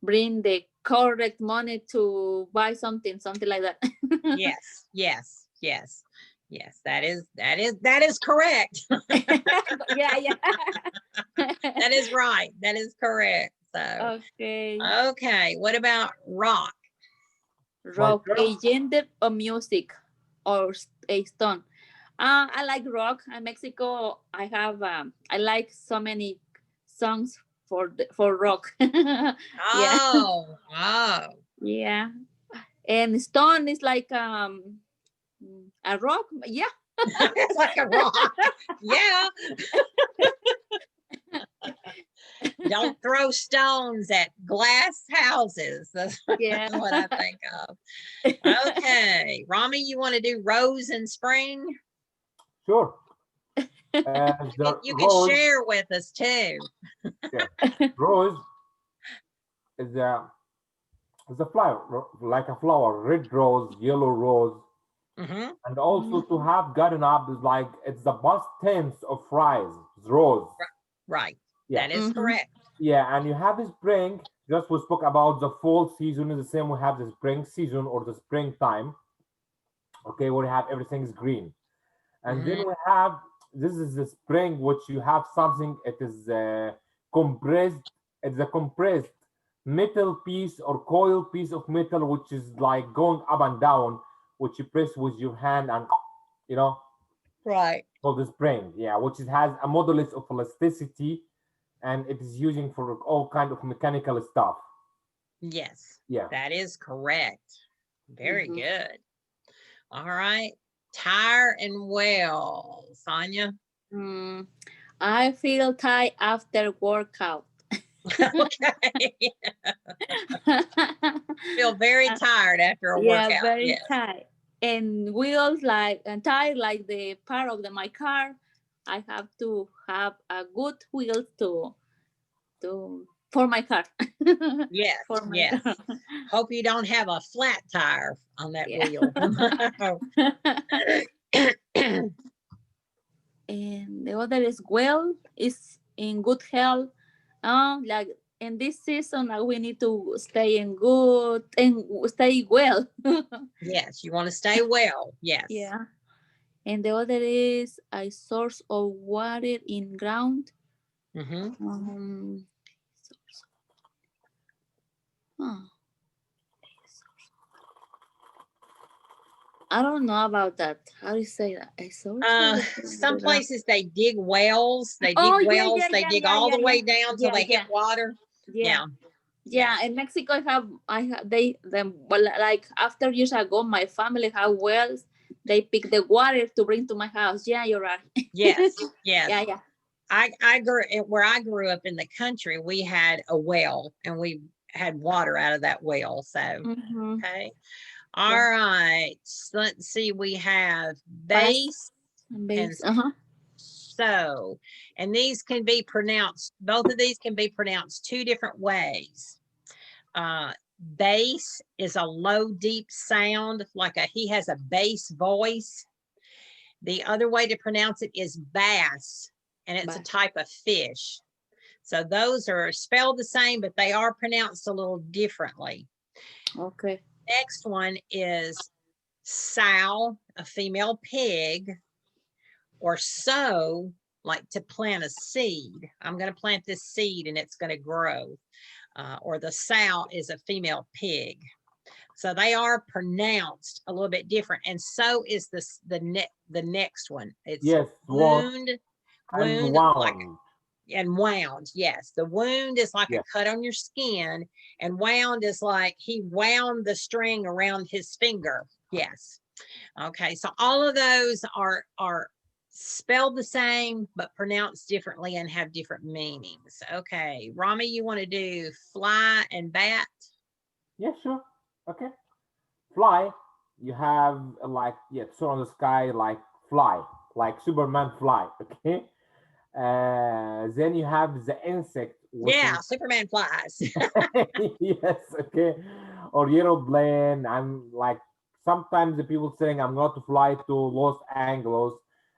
S5: bring the correct money to buy something like that.
S2: Yes. That is correct.
S5: Yeah.
S2: That is right. That is correct. So okay. What about rock?
S5: Rock, a genre of music or a stone. I like rock. In Mexico, I have I like so many songs for rock.
S2: Oh, wow.
S5: Yeah. And stone is like a rock. Yeah.
S2: It's like a rock. Yeah. Don't throw stones at glass houses. That's what I think of. Okay. Rami, you want to do rose and spring?
S3: Sure.
S2: You can share with us too.
S3: Yeah. Rose is a flower, like a flower, red rose, yellow rose. And also to have garden up is like it's the past tense of rose.
S2: Right.
S3: Yeah.
S2: That is correct.
S3: Yeah, and you have the spring. Just we spoke about the fall season is the same. We have the spring season or the springtime. Okay, we have everything is green, and then we have this is the spring, which you have something. It is compressed. It's a compressed metal piece or coil piece of metal, which is like going up and down, which you press with your hand, and
S2: right.
S3: For the spring, yeah, which it has a modulus of elasticity, and it is using for all kind of mechanical stuff.
S2: Yes.
S3: Yeah.
S2: That is correct. Very good. All right. Tire and well, Sonia.
S5: I feel tired after workout.
S2: Okay. Feel very tired after a
S5: Yeah,
S2: workout.
S5: very
S2: Yes.
S5: tight. And wheels like and tire like the part of my car. I have to have a good wheel to for my car.
S2: Yes.
S5: For my
S2: Yes.
S5: car.
S2: Hope you don't have a flat tire on that
S5: Yeah.
S2: wheel.
S5: And the other is well is in good health. Like in this season, we need to stay in good and stay well.
S2: Yes, you want to stay well. Yes.
S5: Yeah. And the other is a source of water in ground.
S2: Hmm.
S5: Source. Huh. I don't know about that. How do you say that? A source of
S2: Some
S5: the ground.
S2: places they dig wells. They dig
S5: Oh, yeah,
S2: wells.
S5: yeah,
S2: They
S5: yeah,
S2: dig
S5: yeah,
S2: all
S5: yeah,
S2: the way down till
S5: yeah,
S2: they hit
S5: yeah,
S2: water.
S5: yeah.
S2: Yeah.
S5: Yeah, in Mexico, they them well, like after years ago, my family have wells. They pick the water to bring to my house. Yeah, you're right.
S2: Yes. Yes.
S5: Yeah, yeah.
S2: Where I grew up in the country, we had a well and we had water out of that well. So,
S5: Mm-hmm.
S2: okay. All
S5: Yeah.
S2: right. So let's see. We have
S5: Past
S2: base and
S5: base.
S2: so, and these can be pronounced, both of these can be pronounced two different ways. Bass is a low, deep sound, like he has a bass voice. The other way to pronounce it is bass, and it's a type of fish. So those are spelled the same, but they are pronounced a little differently.
S5: Okay.
S2: Next one is sow, a female pig, or sow, like to plant a seed. I'm going to plant this seed and it's going to grow. Or the sow is a female pig. So they are pronounced a little bit different. And so is the next one. It's
S3: Yes,
S2: wound,
S3: and
S2: like,
S3: wound.
S2: and wound. Yes, the wound is like
S3: Yes.
S2: a cut on your skin, and wound is like he wound the string around his finger. Yes. Okay, so all of those are spelled the same but pronounced differently and have different meanings. Okay, Rami, you want to do fly and bat?
S3: Yeah, sure. Okay. Fly, you have like, yeah, so on the sky, like fly, like Superman fly. Okay. Then you have the insect, which
S2: Yeah, Superman flies.
S3: yes, okay, or aeroplane. I'm like, sometimes the people saying I'm going to fly to Los Angeles,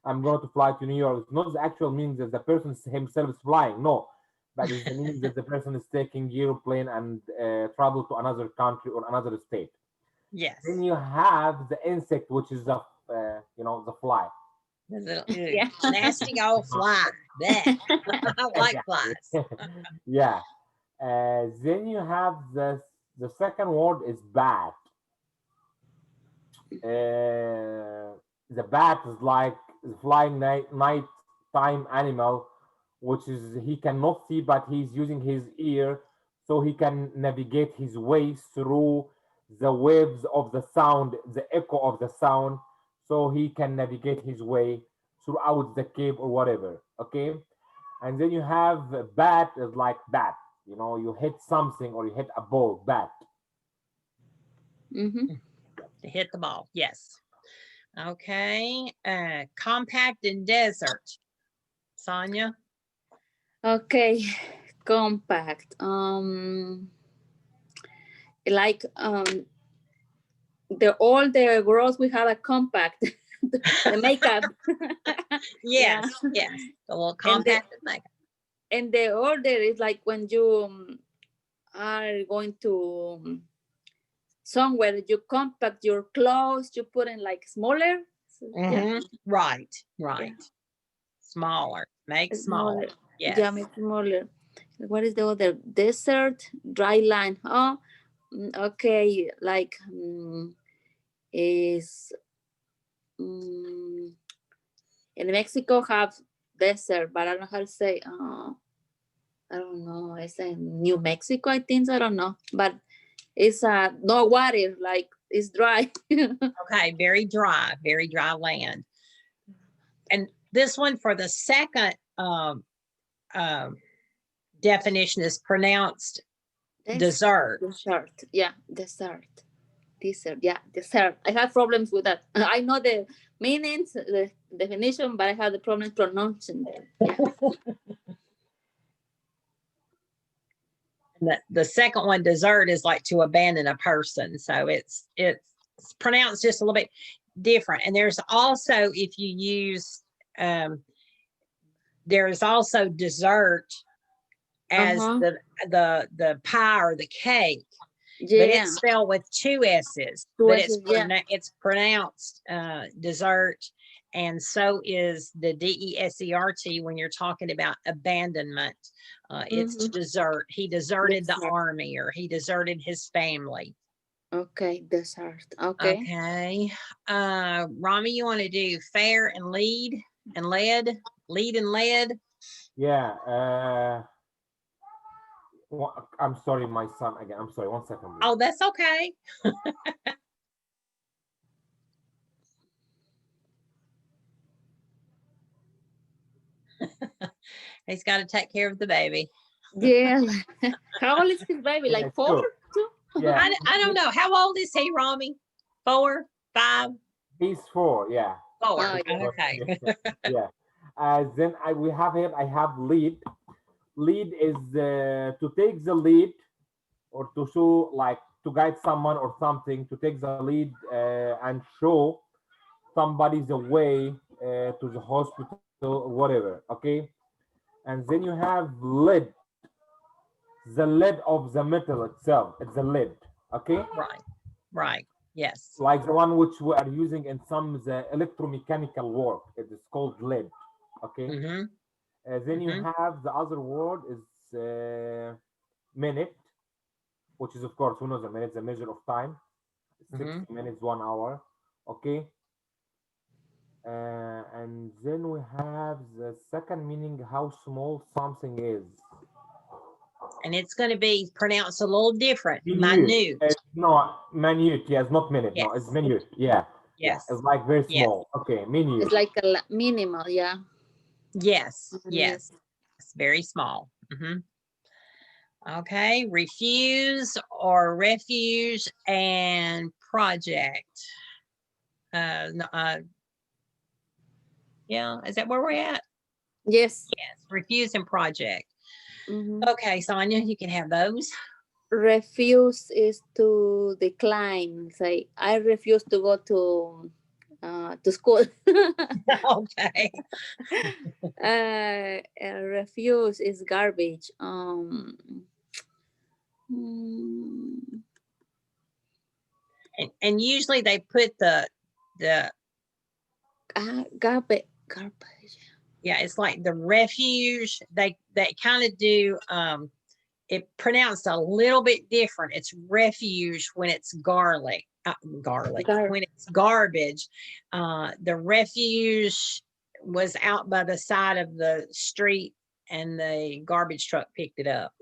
S3: I'm going to fly to New York. It's not the actual means that the person himself is flying, no, but it's the means that the person is taking aeroplane and travel to another country or another state.
S2: Yes.
S3: Then you have the insect, which is the the fly.
S5: Yeah.
S2: Nasty old fly. Blech. I like flies.
S3: Yeah. Then you have the second word is bat. The bat is like the flying nighttime animal, which is he cannot see, but he's using his ear so he can navigate his way through the waves of the sound, the echo of the sound, so he can navigate his way throughout the cave or whatever. Okay, and then you have bat is like bat. You hit something or you hit a ball, bat.
S5: Mm-hmm.
S2: To hit the ball. Yes. Okay. Compact and desert. Sonia?
S5: Okay. Compact. Like all the girls we have a compact. The makeup.
S2: Yes.
S5: Yeah.
S2: Yes. The little
S5: And the,
S2: compact makeup.
S5: and the order is like when you are going to somewhere, you compact your clothes, you put in like smaller. So, yeah.
S2: Right. Right.
S5: Yeah.
S2: Smaller. Make smaller. Yes.
S5: Yeah, make smaller. What is the other? Desert, dry land. Oh, okay. Like is in Mexico have desert, but I don't know how to say. I don't know. It's in New Mexico, I think. I don't know, but it's no water. Like it's dry.
S2: Okay. Very dry land. And this one for the second definition is pronounced
S5: Des-
S2: dessert.
S5: Dessert. Yeah, dessert. Dessert. Yeah, dessert. I have problems with that. I know the meanings, the definition, but I have the problem pronouncing them. Yeah.
S2: And the second one, dessert, is like to abandon a person. So it's pronounced just a little bit different. And there's also, if you use, there's also dessert as the pie or the cake, but
S5: Yeah.
S2: it's spelled with 2 S's,
S5: Two
S2: but
S5: S's, yeah.
S2: it's pronounced dessert. And so is the DESERT when you're talking about abandonment. It's to desert. He deserted the
S5: Dessert.
S2: army, or he deserted his family.
S5: Okay, dessert. Okay.
S2: Okay. Rami, you want to do fair and lead and lead? Lead and lead?
S3: Yeah. I'm sorry, my son again. I'm sorry. 1 second. Please.
S2: Oh, that's okay. He's got to take care of the baby.
S5: Yeah. How old is his baby?
S3: Yeah,
S5: Like 4?
S3: sure.
S5: 2?
S3: Yeah.
S2: I don't know. How old is he, Rami? 4, 5?
S3: He's 4. Yeah.
S2: 4.
S5: Oh, yeah.
S2: Okay.
S3: Yeah. Then we have here. I have lead. Lead is to take the lead, or to show, like to guide someone or something, to take the lead and show somebody the way to the hospital or whatever. Okay. And then you have lid. The lid of the metal itself. It's a lid. Okay.
S2: Right. Right. Yes.
S3: Like the one which we are using in some the electromechanical work. It is called lid. Okay.
S2: Mm-hmm.
S3: Then you have the other word is minute, which is, of course, who knows the minute, the measure of time. 60 minutes, 1 hour. Okay. And then we have the second meaning, how small something is.
S2: And it's going to be pronounced a little different. Minute.
S3: It's not minute. Yes, not minute.
S2: Yes.
S3: No, it's minute. Yeah.
S2: Yes.
S3: Yeah. It's like very
S2: Yes.
S3: small. Okay. Minute.
S5: It's like a minimal, yeah.
S2: Yes.
S5: Mhm.
S2: Yes. It's very small. Okay. Refuse or refuge and project. Yeah. Is that where we're at?
S5: Yes.
S2: Yes. Refuse and project.
S5: Mhm.
S2: Okay, Sonia, you can have those.
S5: Refuse is to decline. Say, I refuse to go to school.
S2: Okay.
S5: Refuse is garbage.
S2: And usually they put the
S5: Garbage.
S2: yeah, it's like the refuge. They kind of do it pronounced a little bit different. It's refuge when it's garlic. When it's garbage. The refuge was out by the side of the street and the garbage truck picked it up.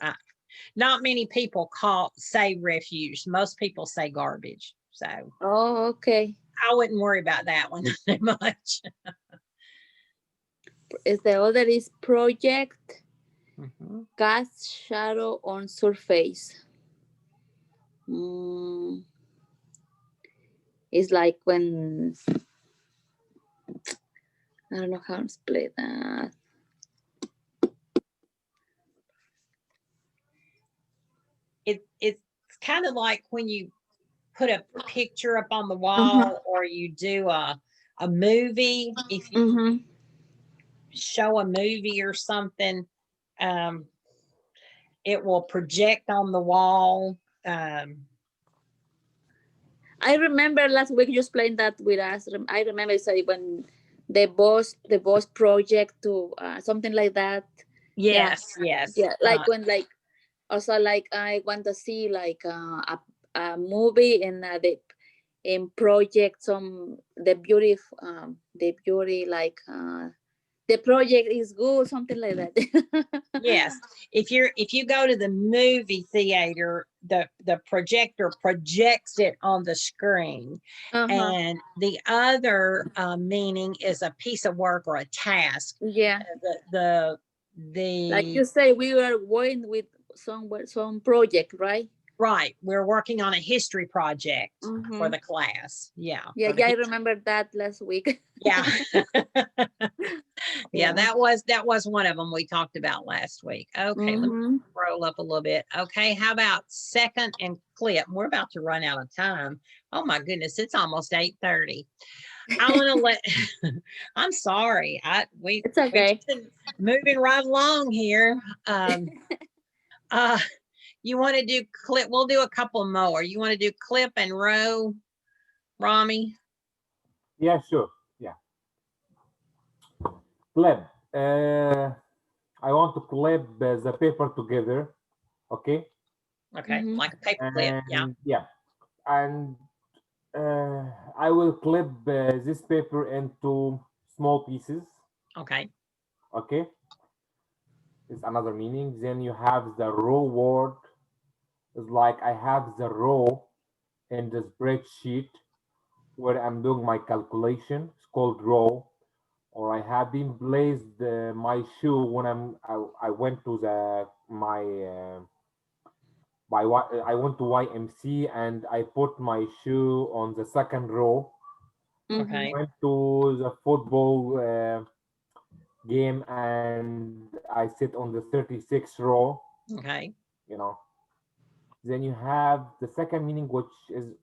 S2: Not many people say refuge. Most people say garbage. So
S5: Oh, okay.
S2: I wouldn't worry about that one too much.
S5: Is the other is project, cast shadow on surface. It's like when, I don't know how to explain that.
S2: It's kind of like when you put a picture up on the wall or you do a movie. If you show a movie or something, it will project on the wall.
S5: I remember last week you explained that with us. I remember say when the boss project to something like that.
S2: Yes, yes.
S5: Yeah, like when like also like I want to see like a movie and in project the beauty like the project is good, something like that.
S2: Yes. If you go to the movie theater, the projector projects it on the screen. And the other meaning is a piece of work or a task.
S5: Yeah. Like
S2: the,
S5: you say, we were going with some project, right?
S2: right, we're working on a history project for
S5: Mhm.
S2: the class. Yeah.
S5: Yeah,
S2: for the
S5: yeah, I
S2: his-
S5: remember that last week.
S2: Yeah. Yeah,
S5: Yeah.
S2: that was one of them we talked about last week. Okay, let me
S5: Mhm.
S2: scroll up a little bit. Okay, how about second and clip? We're about to run out of time. Oh my goodness, it's almost 8:30. I want to let I'm sorry. We
S5: It's okay.
S2: just been moving right along here. Uh you want to do clip? We'll do a couple more. You want to do clip and row, Rami?
S3: Yeah, sure. Yeah. Clip. I want to clip the paper together. Okay.
S2: Okay,
S5: Mhm.
S2: like a paper clip. Yeah.
S3: And yeah, and I will clip this paper into small pieces.
S2: Okay.
S3: Okay, is another meaning. Then you have the row word. It's like I have the row in the spreadsheet where I'm doing my calculation. It's called row. Or I have been placed my shoe when I went to the I went to YMC and I put my shoe on the second row.
S5: Mhm.
S2: Okay.
S3: Went to the football game and I sit on the 36th row,
S2: Okay.
S3: you know. Then you have the second meaning, which is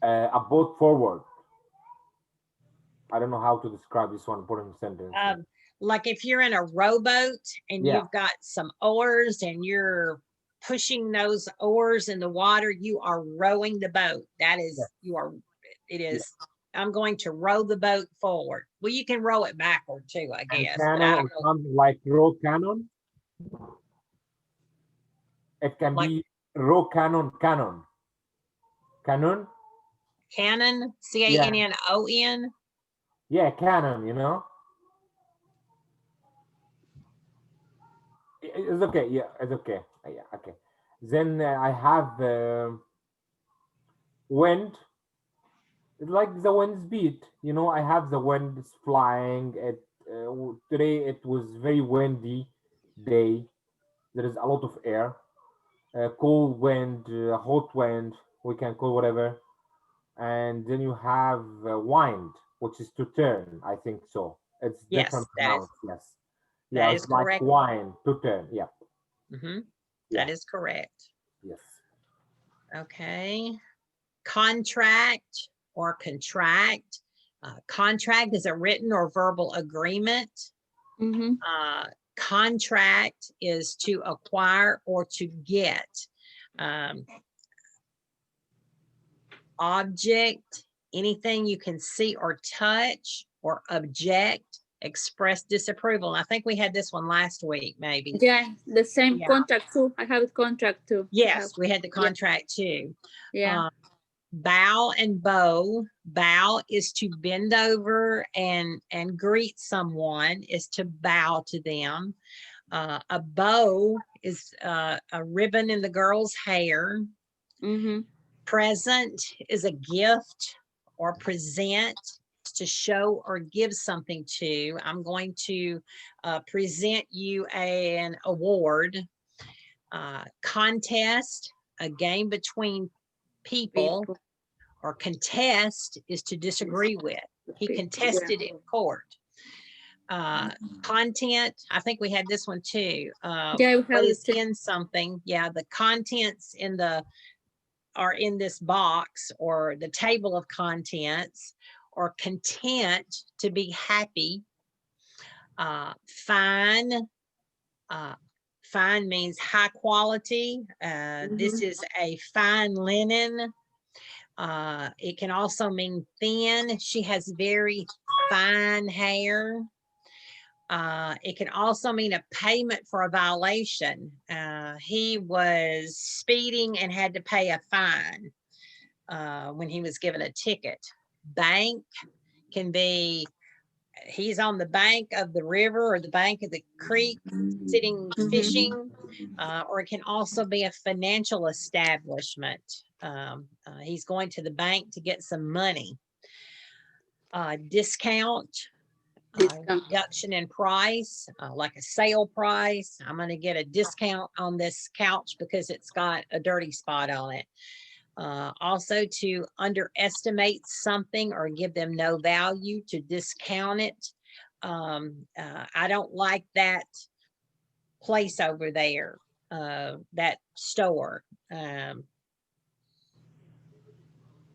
S3: a boat forward. I don't know how to describe this one important sentence.
S2: Like if you're in a rowboat and
S3: Yeah.
S2: you've got some oars and you're pushing those oars in the water, you are rowing the boat. That is, it is, I'm going to row the boat forward. Well, you can row it backward too, I
S3: And
S2: guess.
S3: cannon
S2: But I
S3: or
S2: don't know,
S3: something like row cannon. It can
S2: like
S3: be row cannon, cannon.
S2: cannon,
S3: Yeah,
S2: Cannon.
S3: yeah, cannon. You know, it's okay. Yeah, it's okay. Yeah, okay. Then I have wind. It's like the wind speed. You know, I have the wind is flying. Today it was very windy day. There is a lot of air. Cold wind, hot wind. We can call whatever. And then you have wind, which is to turn. I think so. It's different
S2: Yes,
S3: amounts. Yes.
S2: that
S3: Yeah,
S2: is
S3: it's like
S2: correct.
S3: wine to turn. Yeah.
S2: Mhm.
S3: Yeah.
S2: That is correct.
S3: Yes.
S2: Okay. Contract or contract. Contract is a written or verbal agreement.
S5: Mhm.
S2: Contract is to acquire or to get. Object, anything you can see or touch, or object, express disapproval. And I think we had this one last week, maybe.
S5: Yeah, the same
S2: Yeah.
S5: contract too. I have a contract too.
S2: Yes, we had the contract too.
S5: Yeah.
S2: Bow and bow. Bow is to bend over and greet someone, is to bow to them. A bow is a ribbon in the girl's hair.
S5: Mhm.
S2: Present is a gift or present, to show or give something to. I'm going to present you an award. Contest, a game between people.
S5: People.
S2: Or contest is to disagree with. He contested in court. Content, I think we had this one too.
S5: Yeah, we have
S2: What is
S5: it too.
S2: in something? Yeah, the contents are in this box or the table of contents. Or content, to be happy. Fine. Fine means high quality. This
S5: Mhm.
S2: is a fine linen. It can also mean thin. She has very fine hair. It can also mean a payment for a violation. He was speeding and had to pay a fine when he was given a ticket. Bank can be he's on the bank of the river or the bank of the creek sitting
S5: Mhm.
S2: fishing, or it can also be a financial establishment. He's going to the bank to get some money. Discount.
S5: Discount.
S2: reduction in price, like a sale price. I'm going to get a discount on this couch because it's got a dirty spot on it. Also to underestimate something or give them no value, to discount it. I don't like that place over there, that store.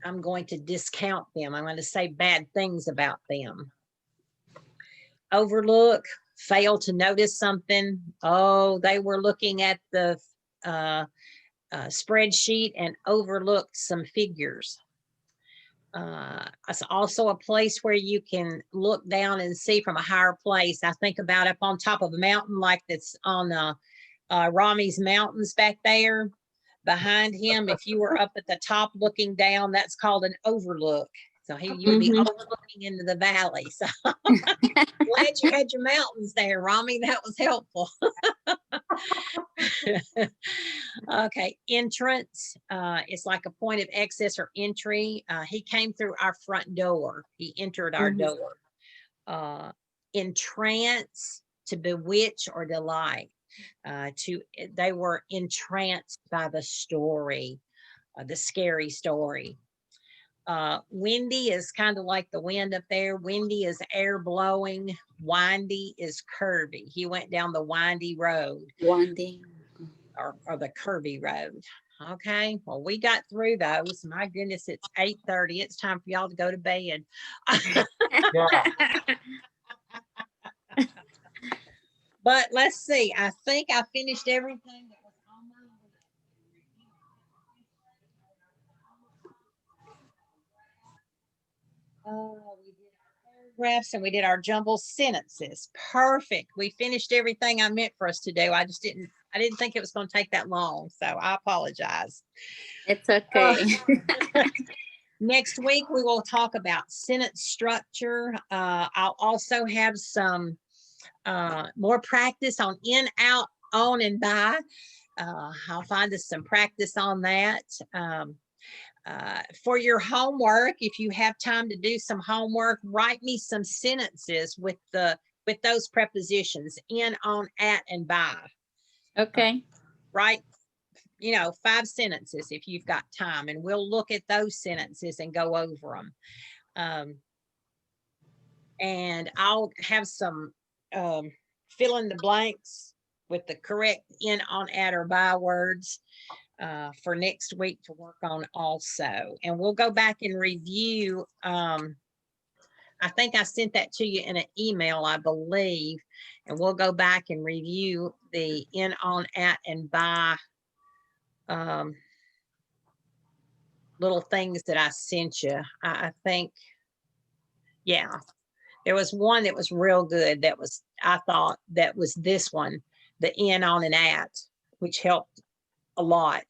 S2: I'm going to discount them. I'm going to say bad things about them. Overlook, fail to notice something. Oh, they were looking at the spreadsheet and overlooked some figures. It's also a place where you can look down and see from a higher place. I think about up on top of a mountain like that's on Rami's Mountains back there. Behind him, if you were up at the top looking down, that's called an overlook. So you would be overlooking into the valley. So glad you had your mountains there, Rami. That was helpful. Okay, entrance. It's like a point of access or entry. He came through our front door. He entered our door. Entrance, to bewitch or delight. They were entranced by the story, the scary story. Windy is kind of like the wind up there. Windy is air blowing. Windy is curvy. He went down the windy road.
S5: Windy.
S2: Or the curvy road. Okay, well, we got through those. My goodness, it's 8:30. It's time for y'all to go to bed.
S3: Yeah.
S2: But let's see. I think I finished everything that was on my list. Oh, we did our paragraphs and we did our jumble sentences. Perfect. We finished everything I meant for us to do. I didn't think it was going to take that long. So I apologize.
S5: It's okay.
S2: Next week, we will talk about sentence structure. I'll also have some more practice on in, out, on, and by. I'll find us some practice on that. For your homework, if you have time to do some homework, write me some sentences with those prepositions in, on, at, and by.
S5: Okay.
S2: Write 5 sentences if you've got time, and we'll look at those sentences and go over them. And I'll have some fill in the blanks with the correct in, on, at, or by words for next week to work on also. And we'll go back and review. I think I sent that to you in an email, I believe, and we'll go back and review the in, on, at, and by little things that I sent you. I think, yeah, there was one that was real good. I thought that was this one, the in, on, and at, which helped a lot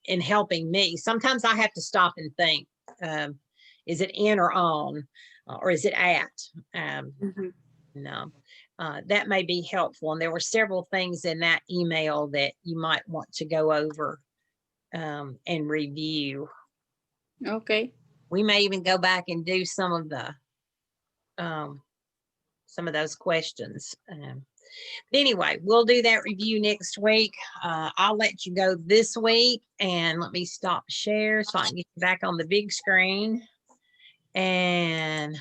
S2: in helping me. Sometimes I have to stop and think, is it in or on, or is it at? No, that may be helpful. And there were several things in that email that you might want to go over and review.
S5: Okay.
S2: We may even go back and do some of those questions. Anyway, we'll do that review next week. I'll let you go this week, and let me stop share so I can get you back on the big screen. And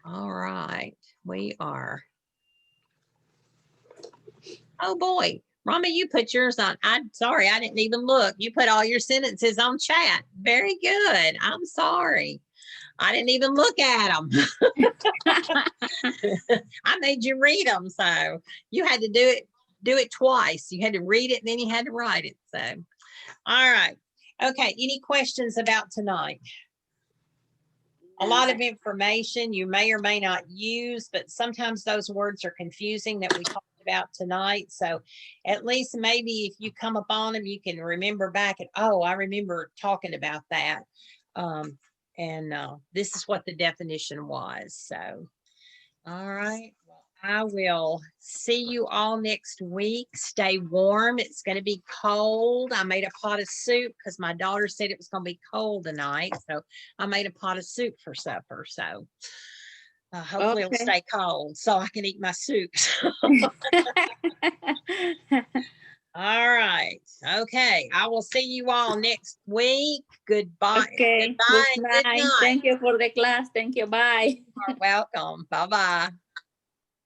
S2: all right, we are. Oh boy, Rami, you put yours on. I'm sorry, I didn't even look. You put all your sentences on chat. Very good. I'm sorry. I didn't even look at them. I made you read them, so you had to do it twice. You had to read it and then you had to write it. So, all right. Okay. Any questions about tonight? A lot of information you may or may not use, but sometimes those words are confusing that we talked about tonight. So at least maybe if you come upon them, you can remember back and, oh, I remember talking about that. And this is what the definition was. So, all right. Well, I will see you all next week. Stay warm. It's going to be cold. I made a pot of soup because my daughter said it was going to be cold tonight. So I made a pot of soup for supper. So, Hopefully it'll
S5: Okay.
S2: stay cold so I can eat my soup. All right. Okay. I will see you all next week. Goodbye.
S5: Okay.
S2: Goodbye.
S5: Good
S2: Good
S5: night.
S2: night.
S5: Thank you for the class. Thank you. Bye.
S2: You're welcome. Bye-bye.